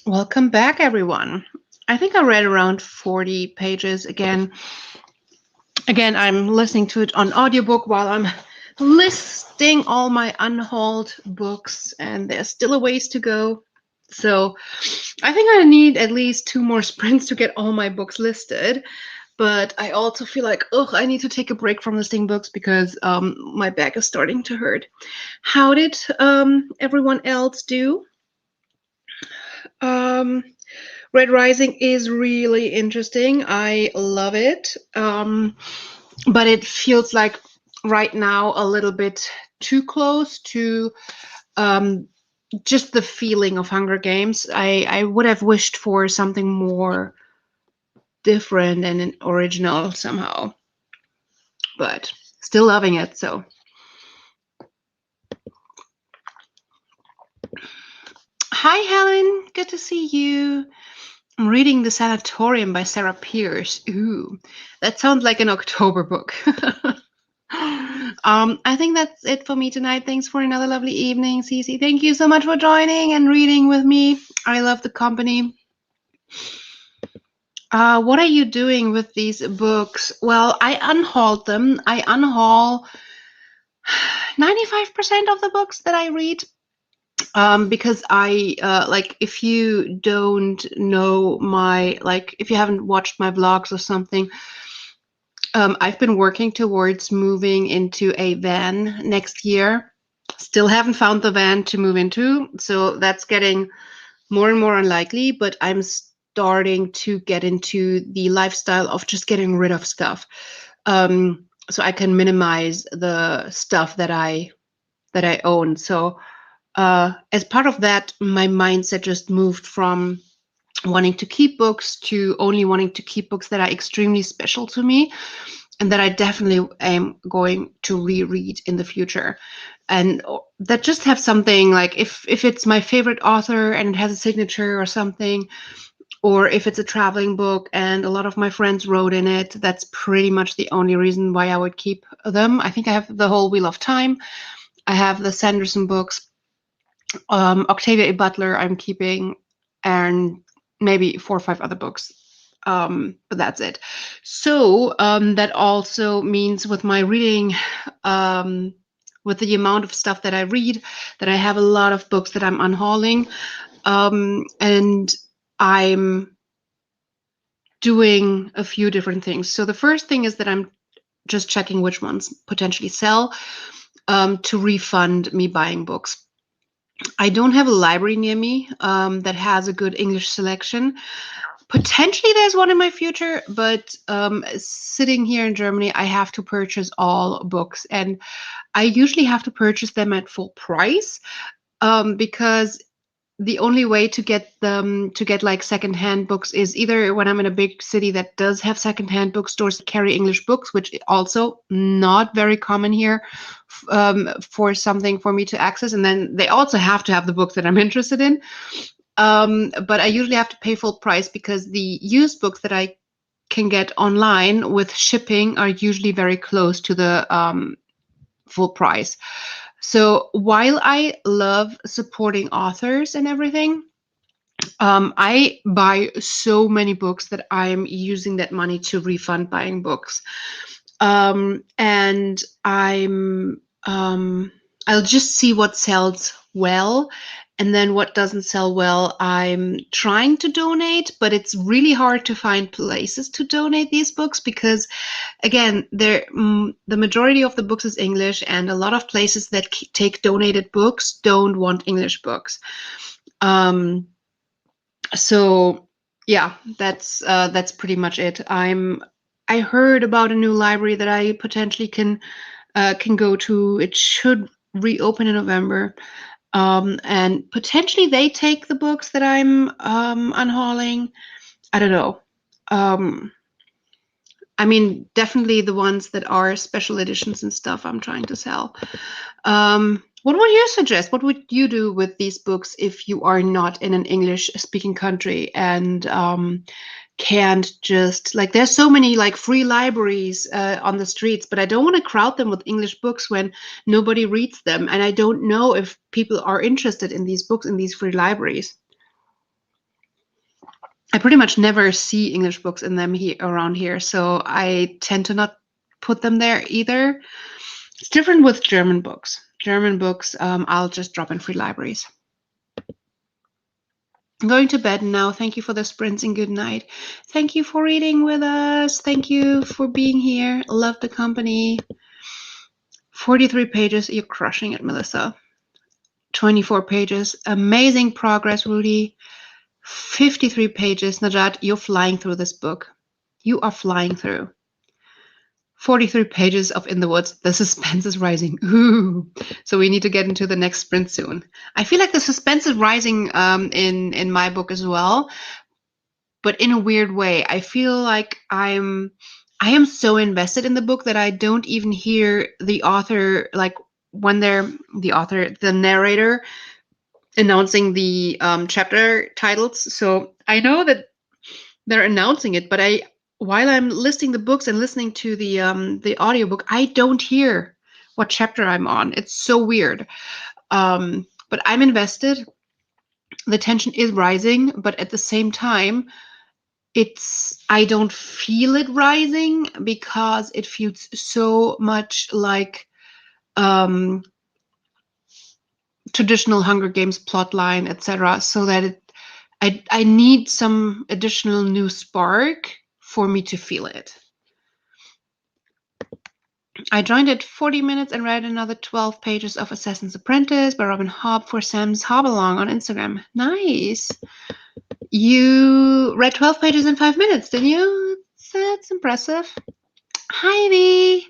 Welcome back, everyone. I think I read around 40 pages again. Again, I'm listening to it on audiobook while I'm listing all my unhauled books, and there's still a ways to go. So I think I need at least 2 more sprints to get all my books listed. But I also feel like, I need to take a break from listing books because my back is starting to hurt. How did everyone else do? Um, Red Rising is really interesting. I love it. But it feels like right now a little bit too close to um, just the feeling of Hunger Games. I would have wished for something more different and original somehow, but still loving it. So, hi, Helen. Good to see you. I'm reading The Sanatorium by Sarah Pierce. Ooh, that sounds like an October book. I think that's it for me tonight. Thanks for another lovely evening, Cece. Thank you so much for joining and reading with me. I love the company. What are you doing with these books? Well, I unhauled them. I unhaul 95% of the books that I read. Because I like, if you don't know my, like, if you haven't watched my vlogs or something, I've been working towards moving into a van next year. Still haven't found the van to move into, so that's getting more and more unlikely, but I'm starting to get into the lifestyle of just getting rid of stuff. So I can minimize the stuff that I own. So as part of that, my mindset just moved from wanting to keep books to only wanting to keep books that are extremely special to me and that I definitely am going to reread in the future. And that just have something like, if it's my favorite author and it has a signature or something, or if it's a traveling book and a lot of my friends wrote in it, that's pretty much the only reason why I would keep them. I think I have the whole Wheel of Time. I have the Sanderson books. Octavia E. Butler I'm keeping, and maybe 4 or 5 other books. But that's it. So that also means with my reading, with the amount of stuff that I read, that I have a lot of books that I'm unhauling. And I'm doing a few different things. So the first thing is that I'm just checking which ones potentially sell to refund me buying books. I don't have a library near me that has a good English selection. Potentially there's one in my future, but sitting here in Germany, I have to purchase all books. And I usually have to purchase them at full price because the only way to get them to get like secondhand books is either when I'm in a big city that does have secondhand bookstores that carry English books, which also not very common here for something for me to access. And then they also have to have the books that I'm interested in. But I usually have to pay full price because the used books that I can get online with shipping are usually very close to the full price. So while I love supporting authors and everything, I buy so many books that I'm using that money to refund buying books. And I'll just see what sells well. And then what doesn't sell well, I'm trying to donate, but it's really hard to find places to donate these books because, again, the majority of the books is English, and a lot of places that take donated books don't want English books. So yeah, that's pretty much it. I heard about a new library that I potentially can go to. It should reopen in November. And potentially they take the books that I'm unhauling. I don't know. I mean, definitely the ones that are special editions and stuff I'm trying to sell. What would you suggest? What would you do with these books if you are not in an English-speaking country and can't just, like, there's so many like free libraries on the streets, but I don't want to crowd them with English books when nobody reads them, and I don't know if people are interested in these books in these free libraries. I pretty much never see English books in them around here, so I tend to not put them there either. It's different with German books. German books, I'll just drop in free libraries. I'm going to bed now. Thank you for the sprints and good night. Thank you for reading with us. Thank you for being here. Love the company. 43 pages. You're crushing it, Melissa. 24 pages. Amazing progress, Rudy. 53 pages. Najat, you're flying through this book. You are flying through. 43 pages of In the Woods. The suspense is rising. Ooh. So we need to get into the next sprint soon. I feel like the suspense is rising in my book as well, but in a weird way. I feel like I am so invested in the book that I don't even hear the author, like when the narrator announcing the chapter titles. So I know that they're announcing it, but while I'm listing the books and listening to the audiobook, I don't hear what chapter I'm on. It's so weird. But I'm invested. The tension is rising, but at the same time, I don't feel it rising because it feels so much like traditional Hunger Games plotline, etc. So that I need some additional new spark for me to feel it. I joined at 40 minutes and read another 12 pages of Assassin's Apprentice by Robin Hobb for Sam's Hobbalong on Instagram. Nice. You read 12 pages in 5 minutes, didn't you? That's impressive. Hi, Ivy.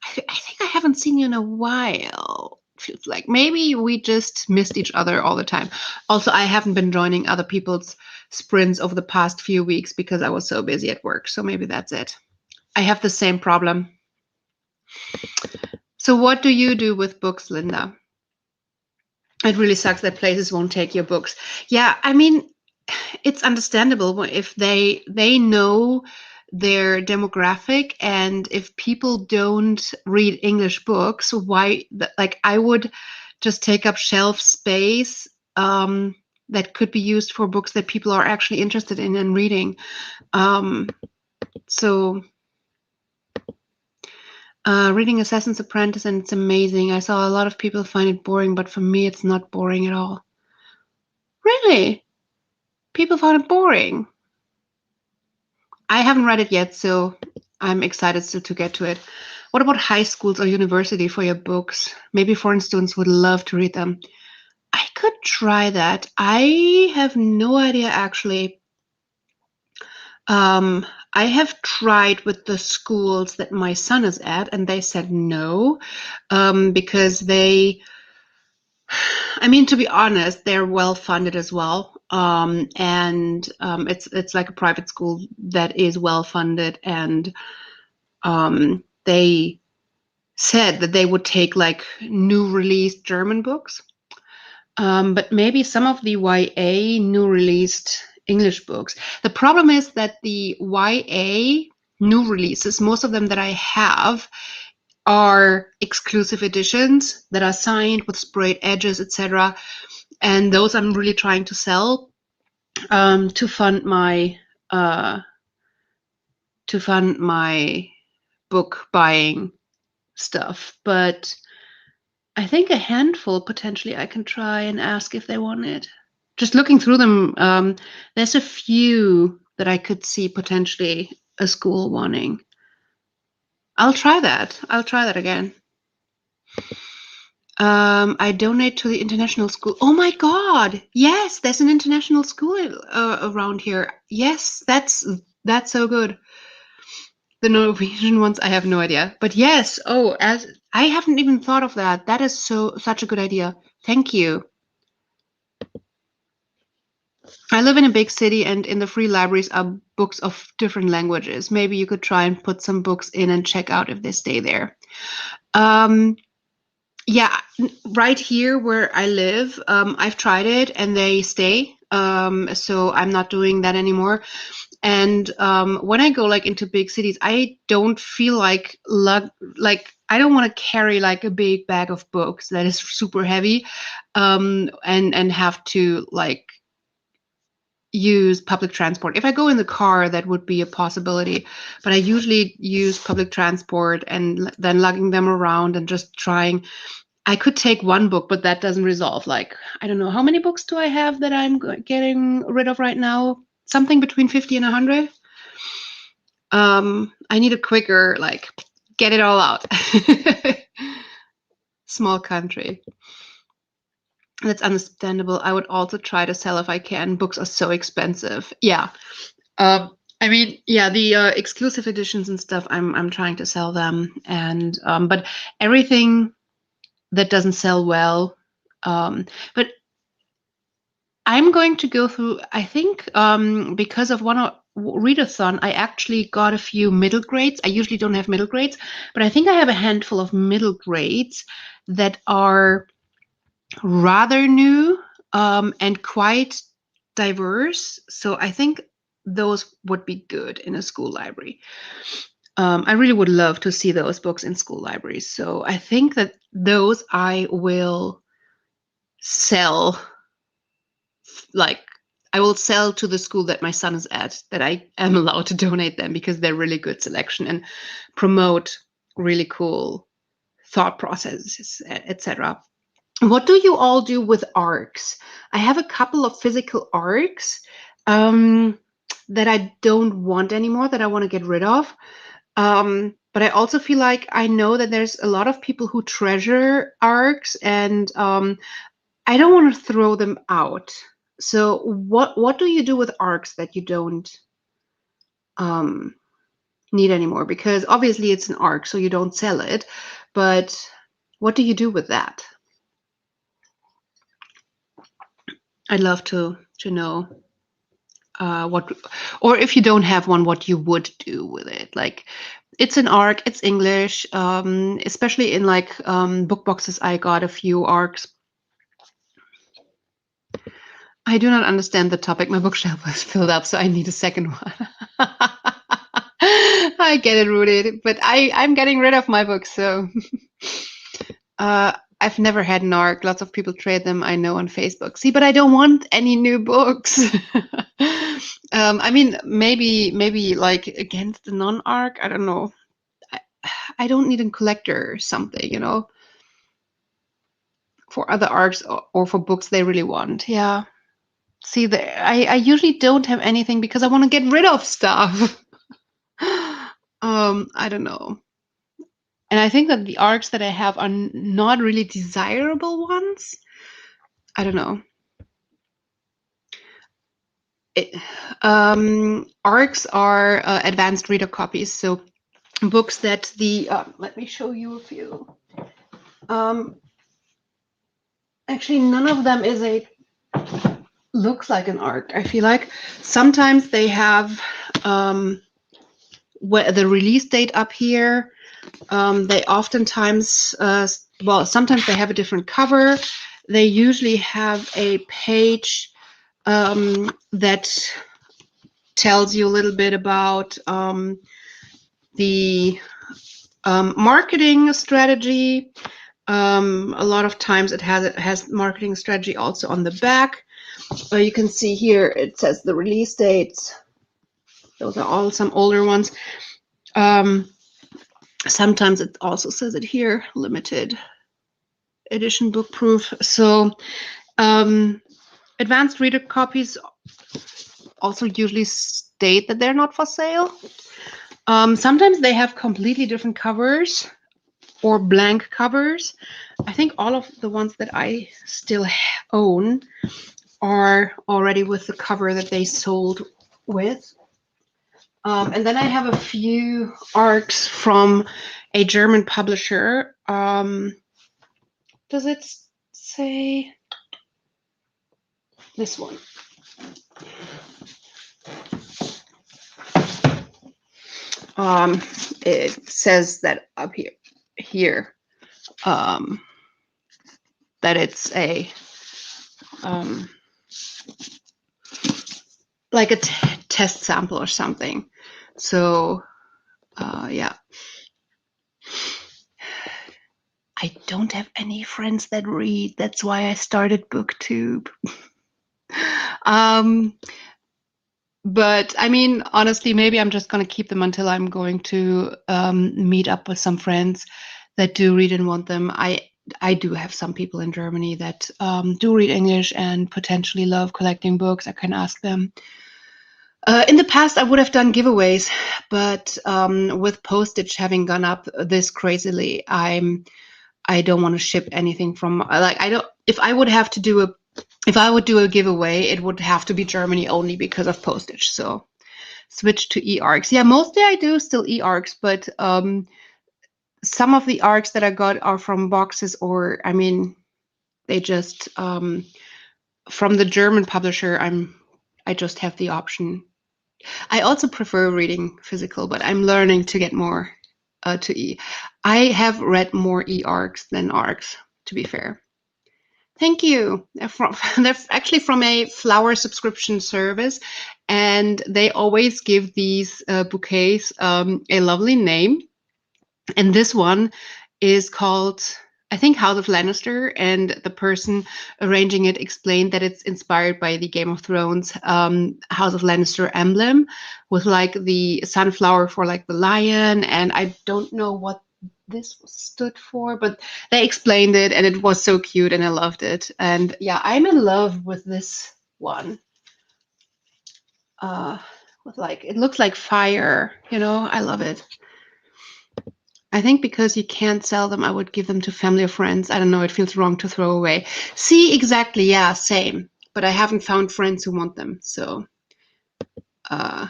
I think I haven't seen you in a while. Feels like maybe we just missed each other all the time. Also, I haven't been joining other people's sprints over the past few weeks because I was so busy at work. So maybe that's it. I have the same problem. So what do you do with books, Linda? It really sucks that places won't take your books. Yeah, I mean, it's understandable if they know their demographic, and if people don't read English books, why? Like, I would just take up shelf space that could be used for books that people are actually interested in and reading. So reading Assassin's Apprentice, and it's amazing. I saw a lot of people find it boring, but for me, it's not boring at all. Really? People found it boring. I haven't read it yet, so I'm excited still to get to it. What about high schools or university for your books? Maybe foreign students would love to read them. I could try that. I have no idea, actually. I have tried with the schools that my son is at, and they said no, because I mean, to be honest, they're well funded as well. And it's like a private school that is well funded, and they said that they would take like new released German books, but maybe some of the YA new released English books. The problem is that the YA new releases, most of them that I have, are exclusive editions that are signed with sprayed edges, etc. And those I'm really trying to sell to fund my book buying stuff. But I think a handful potentially I can try and ask if they want it. Just looking through them, there's a few that I could see potentially a school wanting. I'll try that. I'll try that again. I donate to the international school. Oh my God! Yes, there's an international school around here. Yes, that's so good. The Norwegian ones, I have no idea. But yes, as I haven't even thought of that. That is such a good idea. Thank you. I live in a big city, and in the free libraries are books of different languages. Maybe you could try and put some books in and check out if they stay there. Yeah, right here where I live, I've tried it and they stay. So I'm not doing that anymore. And when I go like into big cities, I don't feel like I don't want to carry like a big bag of books that is super heavy, and have to like use public transport. If I go in the car, that would be a possibility, but I usually use public transport and then lugging them around and just trying. I could take one book, but that doesn't resolve. Like, I don't know, how many books do I have that I'm getting rid of right now? Something between 50 and 100. I need a quicker, like, get it all out. Small country. That's understandable. I would also try to sell if I can. Books are so expensive. Yeah. I mean, yeah, the exclusive editions and stuff. I'm trying to sell them, and but everything that doesn't sell well. But I'm going to go through. I think because of one readathon, I actually got a few middle grades. I usually don't have middle grades, but I think I have a handful of middle grades that are rather new and quite diverse. So I think those would be good in a school library. I really would love to see those books in school libraries. So I think that those I will sell, like, I will sell to the school that my son is at, that I am allowed to donate them because they're really good selection and promote really cool thought processes, etc. What do you all do with ARCs? I have a couple of physical ARCs that I don't want anymore, that I want to get rid of. But I also feel like I know that there's a lot of people who treasure ARCs, and I don't want to throw them out. So what do you do with ARCs that you don't need anymore? Because obviously it's an ARC, so you don't sell it. But what do you do with that? I'd love to know what, or if you don't have one, what you would do with it. Like, it's an ARC, it's English, especially in like book boxes. I got a few ARCs. I do not understand the topic. My bookshelf was filled up, so I need a second one. I get it, Rudy, but I'm getting rid of my books, so I've never had an ARC. Lots of people trade them, I know, on Facebook. See, but I don't want any new books. I mean, maybe like against the non-ARC. I don't know. I don't need a collector or something, for other ARCs or for books they really want. Yeah. See, I usually don't have anything because I want to get rid of stuff. I don't know. And I think that the ARCs that I have are not really desirable ones. I don't know. ARCs are advanced reader copies, so books that the let me show you a few. Actually, none of them looks like an ARC. I feel like sometimes they have the release date up here. They oftentimes, sometimes they have a different cover. They usually have a page that tells you a little bit about the marketing strategy. A lot of times it has marketing strategy also on the back. You can see here it says the release dates. Those are all some older ones. Sometimes it also says it here, limited edition book proof. So advanced reader copies also usually state that they're not for sale. Sometimes they have completely different covers or blank covers. I think all of the ones that I still own are already with the cover that they sold with. And then I have a few ARCs from a German publisher. Does it say this one? It says that up here, that it's a like a test sample or something. So yeah. I don't have any friends that read. That's why I started BookTube. But I mean, honestly, maybe I'm just going to keep them until I'm going to meet up with some friends that do read and want them. I do have some people in Germany that do read English and potentially love collecting books. I can ask them. In the past, I would have done giveaways, but with postage having gone up this crazily, I don't want to ship anything from like I don't. If I would have to do a if I would do a giveaway, it would have to be Germany only because of postage. So switch to e-arcs. Yeah, mostly I do still e-arcs, but some of the arcs that I got are from boxes, or I mean, they just from the German publisher. I just have the option. I also prefer reading physical, but I'm learning to get more to e. I have read more e-arcs than arcs, to be fair. Thank you. They're actually from a flower subscription service, and they always give these bouquets a lovely name. And this one is called, I think, House of Lannister. And the person arranging it explained that it's inspired by the Game of Thrones House of Lannister emblem with like the sunflower for like the lion. And I don't know what this stood for, but they explained it and it was so cute and I loved it. And yeah, I'm in love with this one. Uh, with like, it looks like fire, I love it. I think because you can't sell them, I would give them to family or friends. I don't know, it feels wrong to throw away. See, exactly, yeah, same. But I haven't found friends who want them, so uh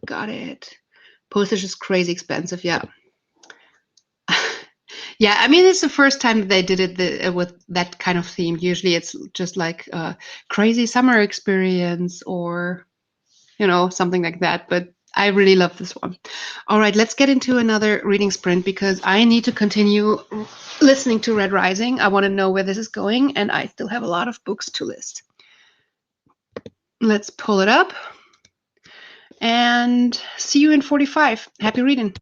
got it. Postage is crazy expensive, yeah. Yeah, I mean, it's the first time that they did it with that kind of theme. Usually it's just like a crazy summer experience or, something like that. But I really love this one. All right, let's get into another reading sprint because I need to continue listening to Red Rising. I want to know where this is going, and I still have a lot of books to list. Let's pull it up and see you in 45. Happy reading.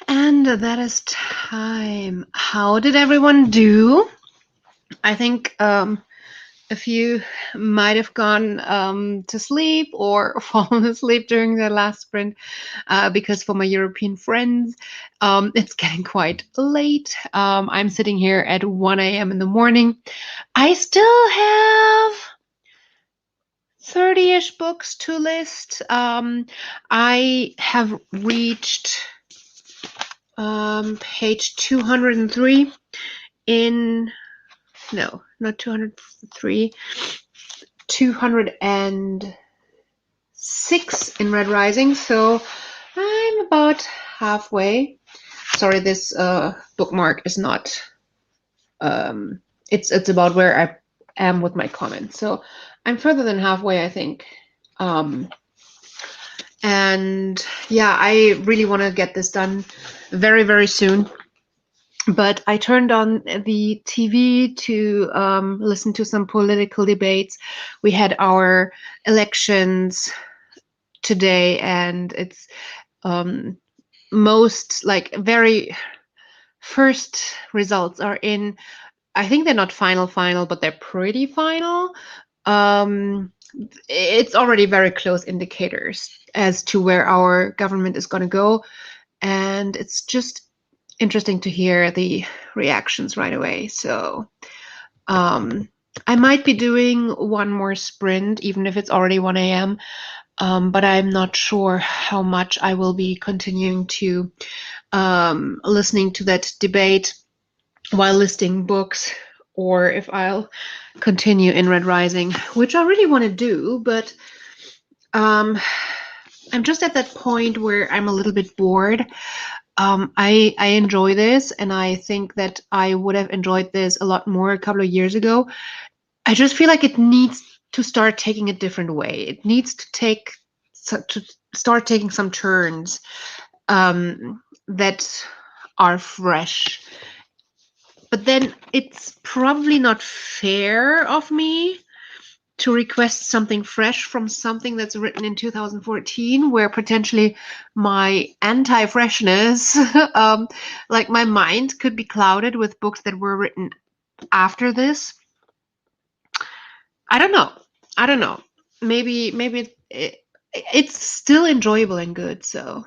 And that is time. How did everyone do? I think a few might have gone to sleep or fallen asleep during their last sprint because for my European friends, it's getting quite late. I'm sitting here at 1 a.m. in the morning. I still have 30-ish books to list. I have reached page 203 in, no, not 203, 206 in Red Rising. So I'm about halfway. Sorry, this bookmark is not, it's about where I am with my comments. So I'm further than halfway, I think. And yeah, I really want to get this done very, very soon. But I turned on the TV to listen to some political debates. We had our elections today, and it's most like very first results are in. I think they're not final, but they're pretty final. It's already very close indicators as to where our government is going to go, and it's just interesting to hear the reactions right away. So I might be doing one more sprint, even if it's already 1 a.m. But I'm not sure how much I will be continuing to listening to that debate while listing books, or if I'll continue in Red Rising, which I really want to do, but I'm just at that point where I'm a little bit bored. I enjoy this, and I think that I would have enjoyed this a lot more a couple of years ago. I just feel like it needs to start taking a different way. It needs to start taking some turns that are fresh. But then it's probably not fair of me to request something fresh from something that's written in 2014, where potentially my anti-freshness, like my mind could be clouded with books that were written after this. I don't know. Maybe it's still enjoyable and good. So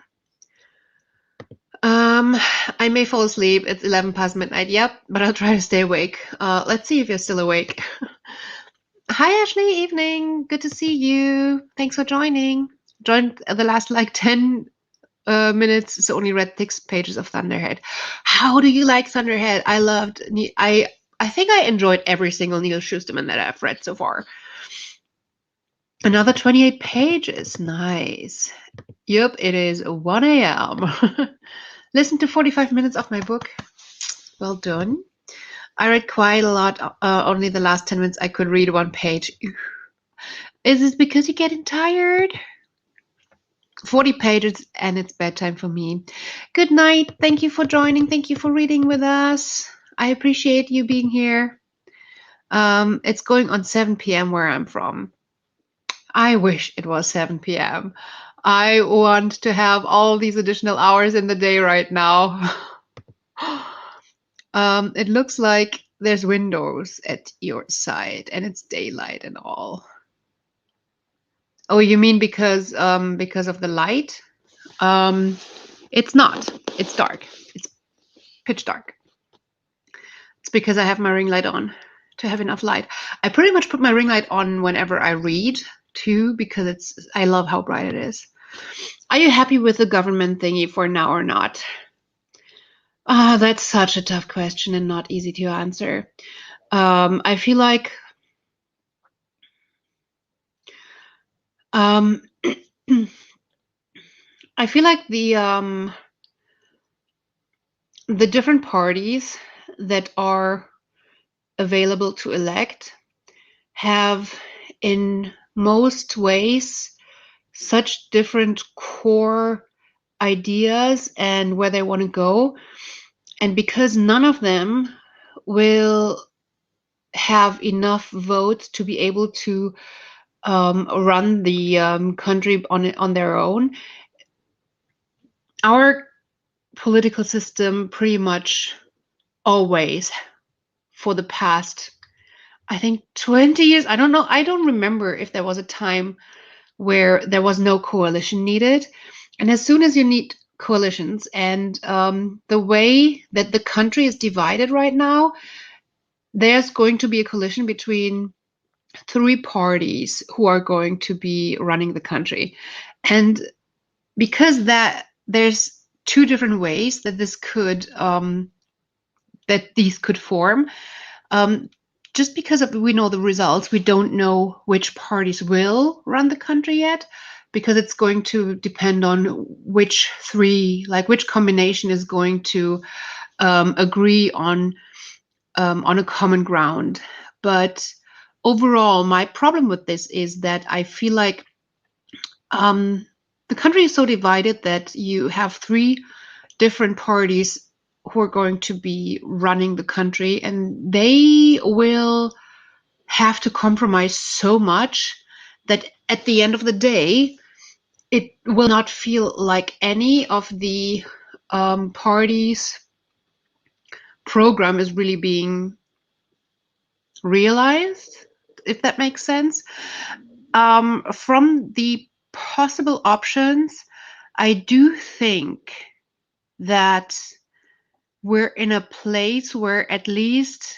I may fall asleep. It's 11 past midnight. Yep, but I'll try to stay awake. Let's see if you're still awake. Hi, Ashley. Evening. Good to see you. Thanks for joining. Joined the last like 10 minutes. So only read 6 pages of Thunderhead. How do you like Thunderhead? I loved. I think I enjoyed every single Neil Shusterman that I've read so far. Another 28 pages. Nice. Yep, it is 1 a.m. Listen to 45 minutes of my book. Well done. I read quite a lot. Only the last 10 minutes I could read 1 page. Is this because you're getting tired? 40 pages and it's bedtime for me. Good night. Thank you for joining. Thank you for reading with us. I appreciate you being here. It's going on 7 p.m. where I'm from. I wish it was 7 p.m. I want to have all these additional hours in the day right now. It looks like there's windows at your side and it's daylight and all. Oh, you mean because of the light? It's not. It's dark. It's pitch dark. It's because I have my ring light on to have enough light. I pretty much put my ring light on whenever I read too, because I love how bright it is. Are you happy with the government thingy for now or not? Ah, that's such a tough question and not easy to answer. I feel like I feel like the different parties that are available to elect have in most ways such different core ideas and where they want to go. And because none of them will have enough votes to be able to run the country on their own, our political system pretty much always for the past, I think, 20 years. I don't know. I don't remember if there was a time where there was no coalition needed. And as soon as you need coalitions, and the way that the country is divided right now, there's going to be a coalition between three parties who are going to be running the country. And because that there's two different ways that these could form. Just because we know the results, we don't know which parties will run the country yet, because it's going to depend on which combination is going to agree on a common ground. But overall, my problem with this is that I feel like the country is so divided that you have three different parties who are going to be running the country, and they will have to compromise so much that at the end of the day, it will not feel like any of the parties' program is really being realized, if that makes sense. From the possible options, I do think that we're in a place where at least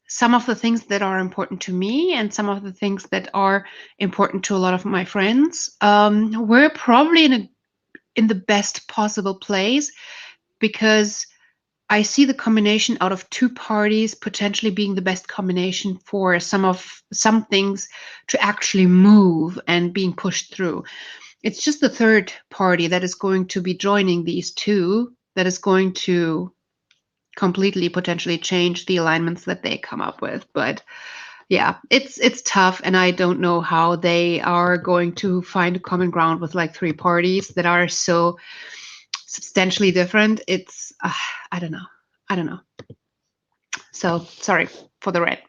some of the things that are important to me and some of the things that are important to a lot of my friends, we're probably in the best possible place, because I see the combination out of two parties potentially being the best combination for some things to actually move and being pushed through. It's just the third party that is going to be joining these two that is going to completely potentially change the alignments that they come up with. But yeah, it's tough, and I don't know how they are going to find a common ground with like three parties that are so substantially different. It's I don't know. So sorry for the red.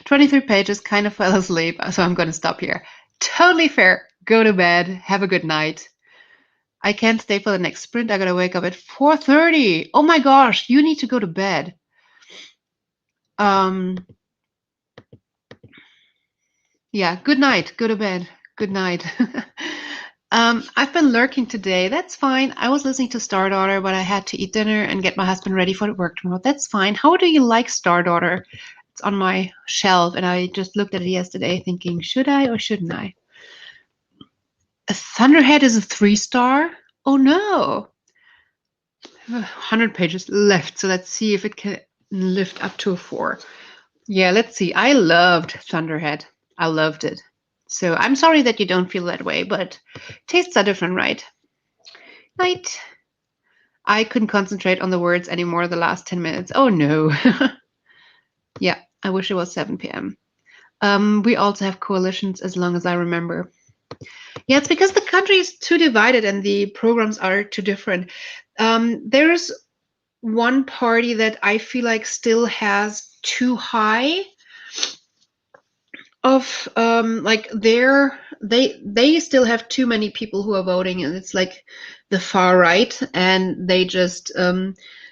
23 pages, kind of fell asleep, so I'm going to stop here. Totally fair. Go to bed. Have a good night. I can't stay for the next sprint. I gotta wake up at 4:30. Oh my gosh, you need to go to bed. Yeah, good night. Go to bed. Good night. I've been lurking today. That's fine. I was listening to Stardaughter, but I had to eat dinner and get my husband ready for work tomorrow. That's fine. How do you like Stardaughter? It's on my shelf, and I just looked at it yesterday thinking, should I or shouldn't I? A Thunderhead is a 3-star? Oh no. 100 pages left, so let's see if it can lift up to a 4. Yeah, let's see. I loved Thunderhead. I loved it. So I'm sorry that you don't feel that way, but tastes are different, right? Night. I couldn't concentrate on the words anymore the last 10 minutes. Oh no. Yeah, I wish it was 7 p.m. We also have coalitions, as long as I remember. Yeah, it's because the country is too divided and the programs are too different. There's one party that I feel like still has too high of they still have too many people who are voting, and it's like the far right, and they just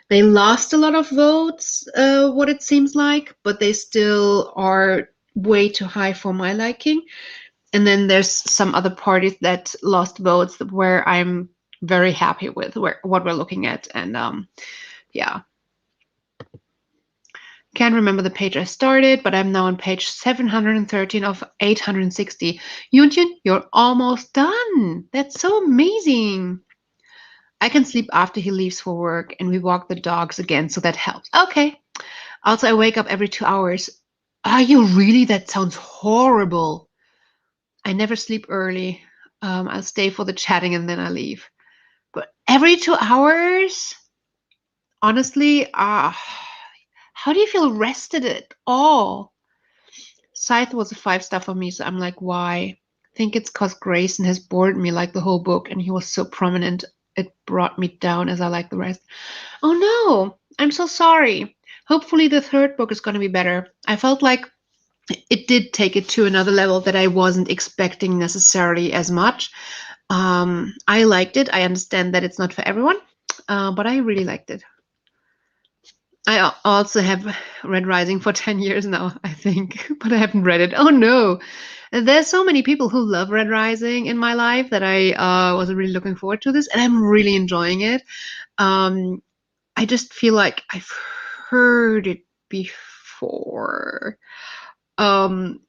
they lost a lot of votes, what it seems like, but they still are way too high for my liking. And then there's some other parties that lost votes where I'm very happy with what we're looking at. And yeah. Can't remember the page I started, but I'm now on page 713 of 860. Yunjin, you're almost done. That's so amazing. I can sleep after he leaves for work, and we walk the dogs again, so that helps. Okay. Also, I wake up every 2 hours. Are you really? That sounds horrible. I never sleep early. I'll stay for the chatting and then I leave. But every 2 hours? Honestly, how do you feel rested at all? Scythe was a 5-star for me, so I'm like, why? I think it's because Grayson has bored me like the whole book, and he was so prominent, it brought me down as I like the rest. Oh no, I'm so sorry. Hopefully the third book is going to be better. I felt like it did take it to another level that I wasn't expecting necessarily as much. I liked it. I understand that it's not for everyone. but I really liked it. I also have read Rising for 10 years now, I think, but I haven't read it. Oh no. There's so many people who love Red Rising in my life that I was really looking forward to this, and I'm really enjoying it. Um, I just feel like I've heard it before, um,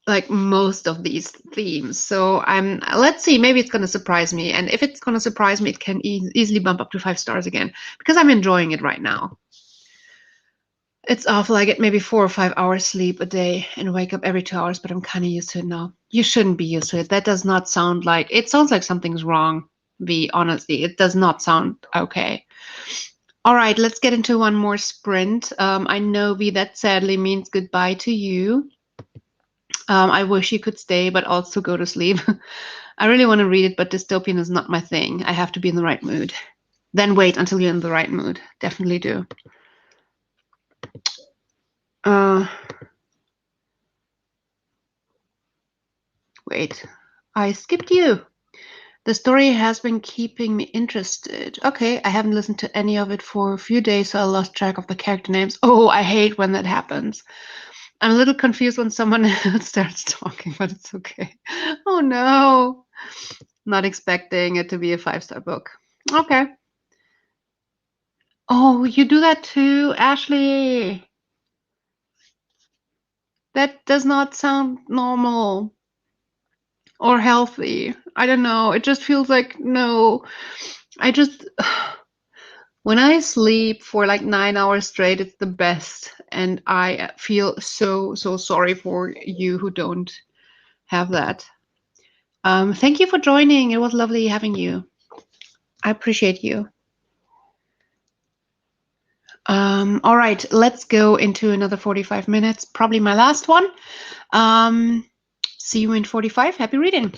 like most of these themes. So let's see, maybe it's going to surprise me. And if it's going to surprise me, it can easily bump up to 5 stars again because I'm enjoying it right now. It's awful. I get maybe 4 or 5 hours sleep a day and wake up every 2 hours, but I'm kind of used to it now. You shouldn't be used to it. That does not sound like it sounds like something's wrong. Be honestly, it does not sound okay. All right, let's get into one more sprint. I know, V, that sadly means goodbye to you. I wish you could stay, but also go to sleep. I really want to read it, but dystopian is not my thing. I have to be in the right mood. Then wait until you're in the right mood. Definitely do. Uh, Wait, I skipped you. The story has been keeping me interested. Okay, I haven't listened to any of it for a few days, so I lost track of the character names. Oh, I hate when that happens. I'm a little confused when someone else starts talking, but it's okay. Oh no. Not expecting it to be a 5 star book. Okay. Oh, you do that too, Ashley. That does not sound normal or healthy. I don't know. It just feels like no. I just when I sleep for like 9 hours straight, it's the best. And I feel so sorry for you who don't have that. Thank you for joining. It was lovely having you. I appreciate you. All right, let's go into another 45 minutes, probably my last one. Um, See you in 45. Happy reading.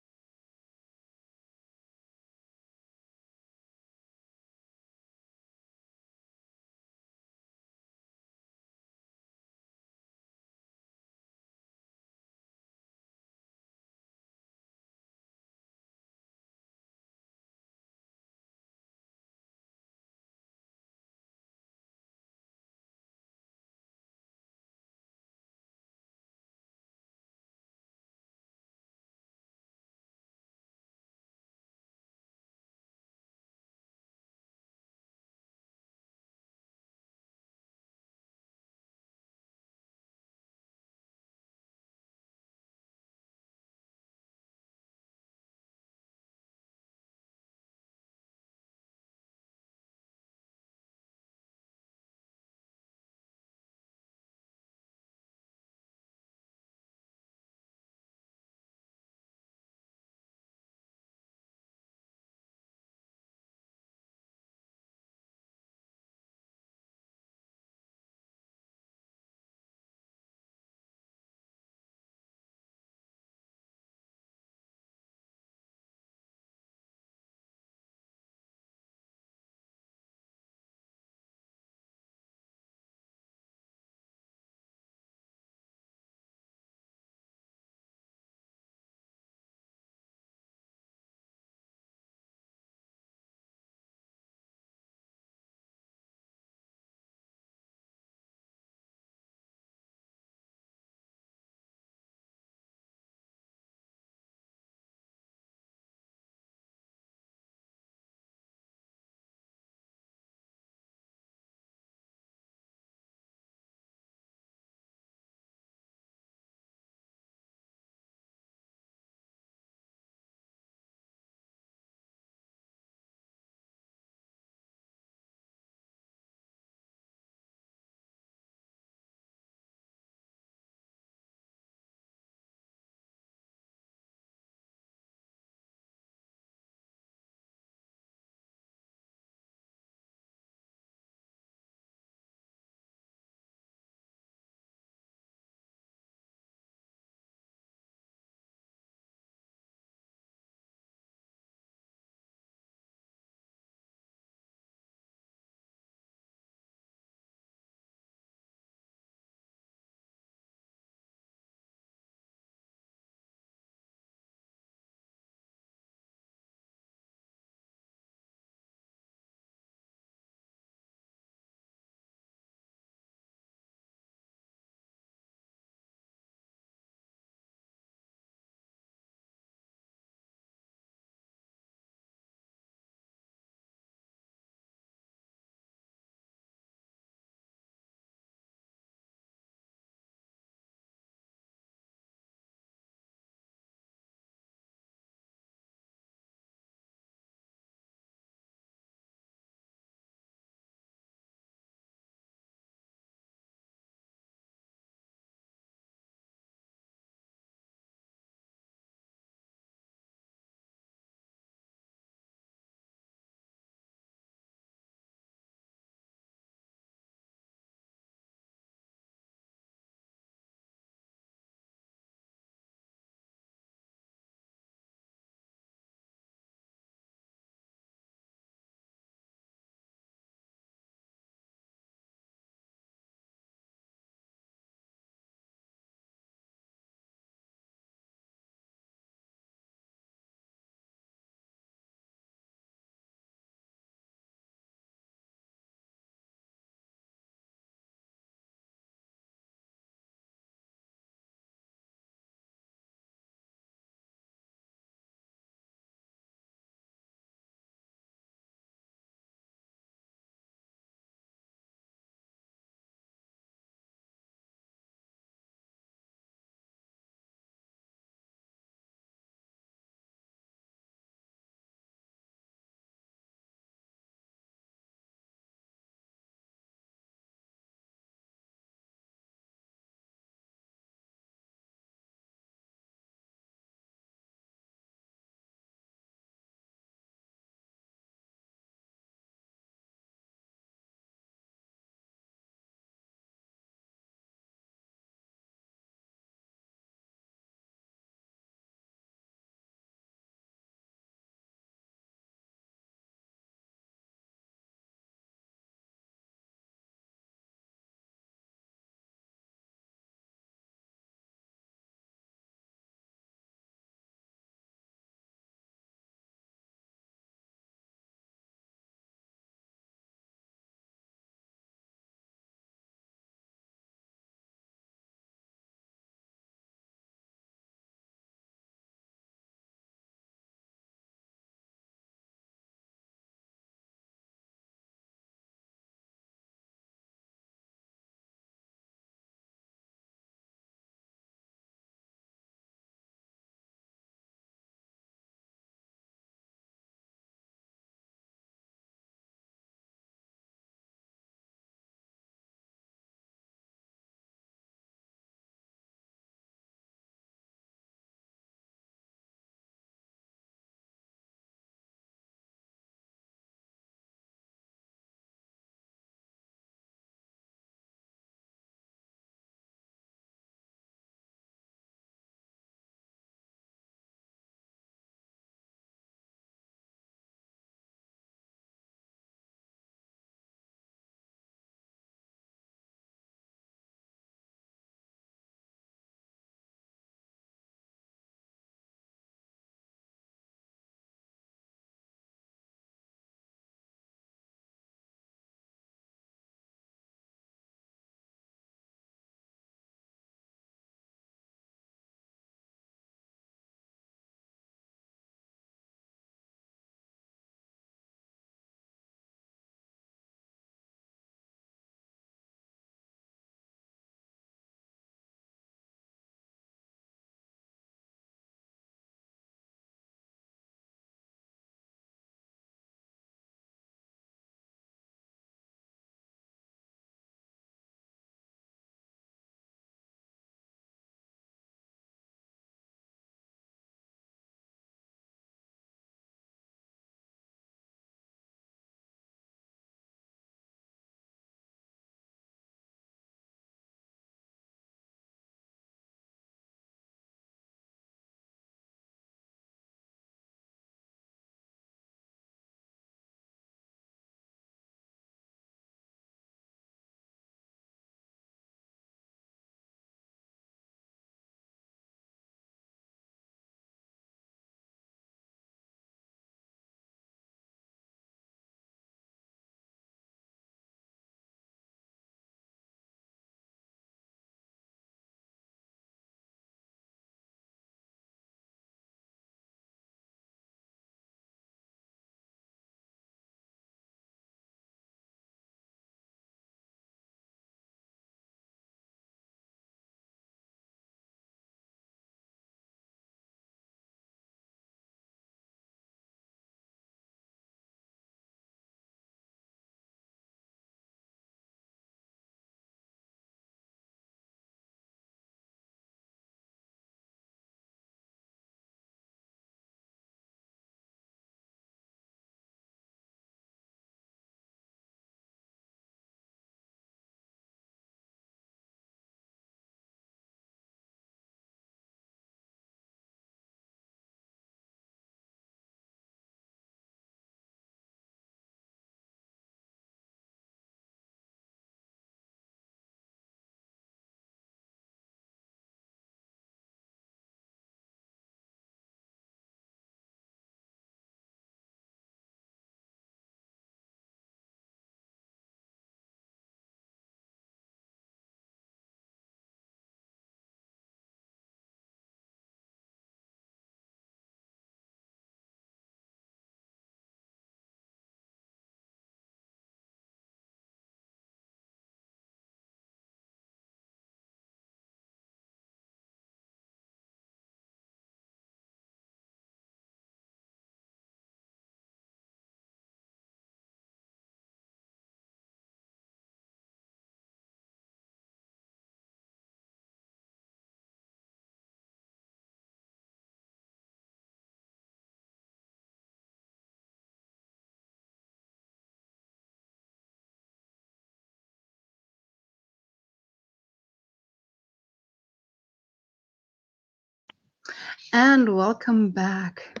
And welcome back.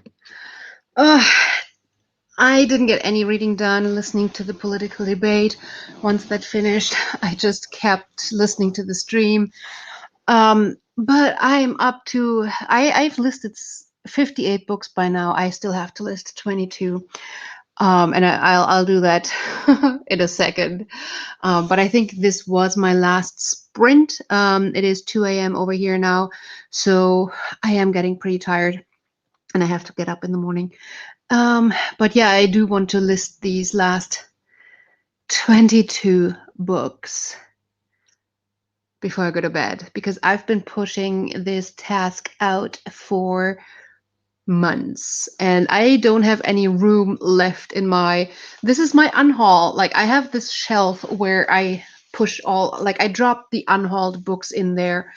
Ugh, I didn't get any reading done listening to the political debate. Once that finished, I just kept listening to the stream. But I'm up to, I've listed 58 books by now. I still have to list 22. And I'll do that in a second. But I think this was my last sprint. It is 2 a.m. over here now, so I am getting pretty tired, and I have to get up in the morning. But yeah, I do want to list these last 22 books before I go to bed, because I've been pushing this task out for months, and I don't have any room left in my, this is my unhaul. Like, I have this shelf where I push all, like, I drop the unhauled books in there,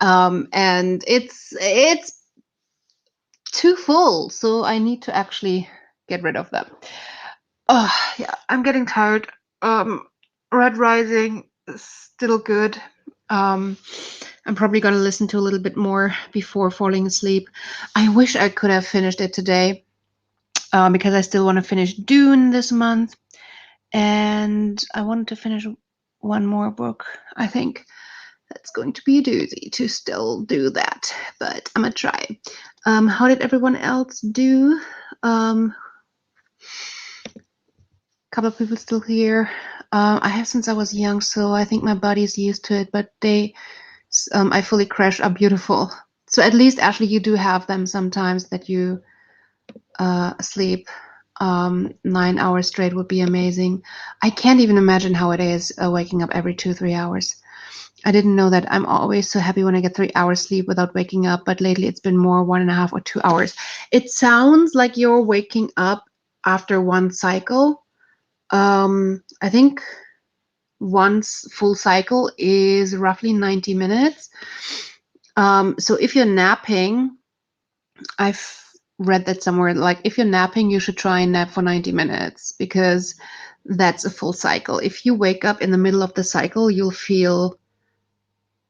and it's too full, so I need to actually get rid of them. Oh yeah, I'm getting tired. Red Rising is still good. I'm probably going to listen to a little bit more before falling asleep. I wish I could have finished it today, because I still want to finish Dune this month, and I wanted to finish one more book. I think that's going to be a doozy to still do that, but I'm gonna try. How did everyone else do? Couple of people still here. I have since I was young, so I think my body's used to it, but I fully crash are beautiful. So at least, Ashley, you do have them sometimes that you sleep 9 hours straight would be amazing. I can't even imagine how it is waking up every 2-3 hours. I didn't know that. I'm always so happy when I get 3 hours sleep without waking up, but lately it's been more 1.5 or 2 hours. It sounds like you're waking up after one cycle. I think one's full cycle is roughly 90 minutes. So if you're napping, I've read that somewhere, like if you're napping, you should try and nap for 90 minutes, because that's a full cycle. If you wake up in the middle of the cycle, you'll feel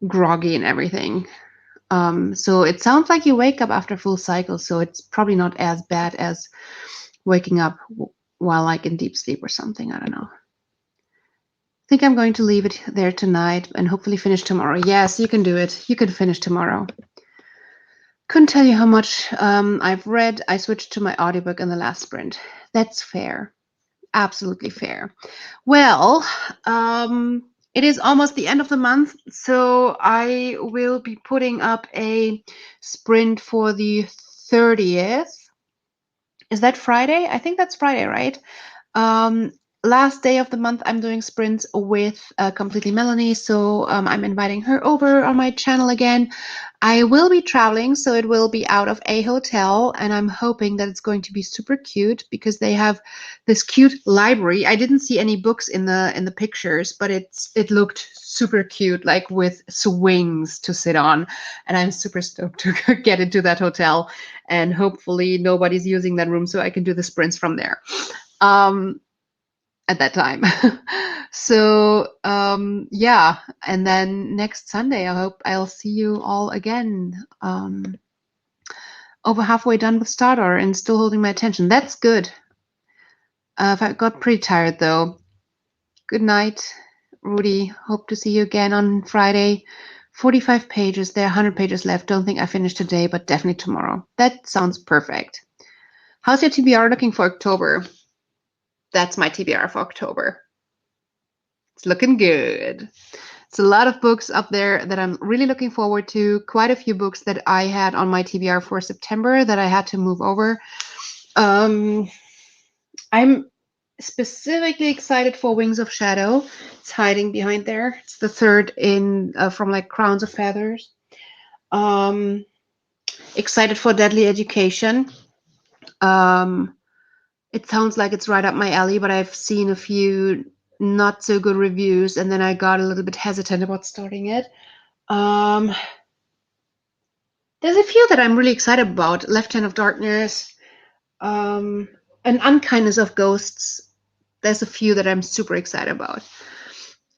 groggy and everything. So it sounds like you wake up after full cycle, so it's probably not as bad as waking up while like in deep sleep or something. I don't know. I think I'm going to leave it there tonight and hopefully finish tomorrow. Yes, you can do it. You can finish tomorrow. Couldn't tell you how much I've read. I switched to my audiobook in the last sprint. That's fair. Absolutely fair. Well, it is almost the end of the month, so I will be putting up a sprint for the 30th. Is that Friday? I think that's Friday, right? Last day of the month, I'm doing sprints with Completely Melanie, so I'm inviting her over on my channel again. I will be traveling, so it will be out of a hotel, and I'm hoping that it's going to be super cute because they have this cute library. I didn't see any books in the pictures, but it looked super cute, like with swings to sit on, and I'm super stoked to get into that hotel, and hopefully nobody's using that room so I can do the sprints from there. At that time. So yeah, and then next Sunday I hope I'll see you all again. Over halfway done with Starter and still holding my attention. That's good. I got pretty tired though. Good night, Rudy. Hope to see you again on Friday. 45 pages. There are 100 pages left. Don't think I finished today, but definitely tomorrow. That sounds perfect. How's your TBR looking for October? That's my TBR for October. It's looking good. It's a lot of books up there that I'm really looking forward to. Quite a few books that I had on my TBR for September that I had to move over. I'm specifically excited for Wings of Shadow. It's hiding behind there. It's the third in from like Crowns of Feathers. Excited for Deadly Education. It sounds like it's right up my alley, but I've seen a few not so good reviews, and then I got a little bit hesitant about starting it. There's a few that I'm really excited about. Left Hand of Darkness, and Unkindness of Ghosts. There's a few that I'm super excited about.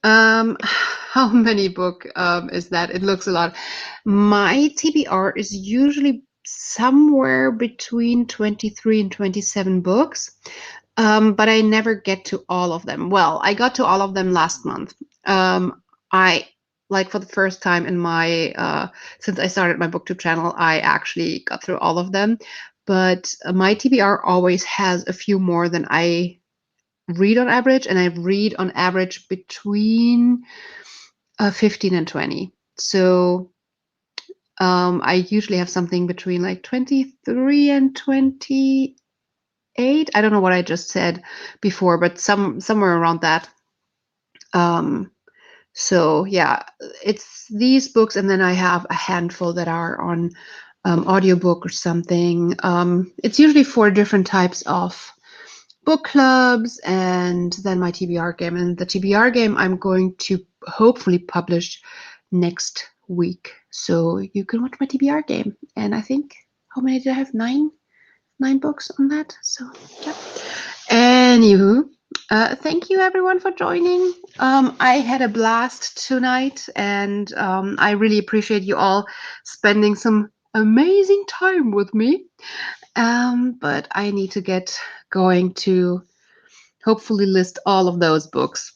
How many book is that? It looks a lot. My TBR is usually somewhere between 23 and 27 books, but I never get to all of them. Well, I got to all of them last month. I like for the first time in my since I started my booktube channel, I actually got through all of them. But my TBR always has a few more than I read on average, and I read on average between 15 and 20. So I usually have something between like 23 and 28. I don't know what I just said before, but somewhere around that. So yeah, it's these books, and then I have a handful that are on audiobook or something. It's usually for different types of book clubs, and then my TBR game. And the TBR game I'm going to hopefully publish next week, so you can watch my TBR game. And I think, how many did I have? Nine books on that. So yeah. Anywho, thank you everyone for joining. I had a blast tonight, and I really appreciate you all spending some amazing time with me. But I need to get going to hopefully list all of those books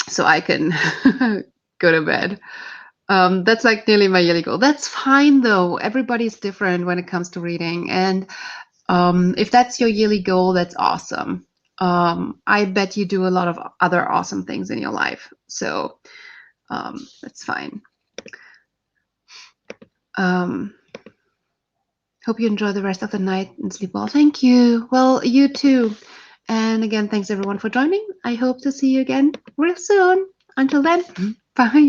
so I can go to bed. That's like nearly my yearly goal. That's fine though. Everybody's different when it comes to reading. And if that's your yearly goal, that's awesome. I bet you do a lot of other awesome things in your life. So that's fine. Hope you enjoy the rest of the night and sleep well. Thank you. Well, you too. And again, thanks everyone for joining. I hope to see you again real soon. Until then, bye.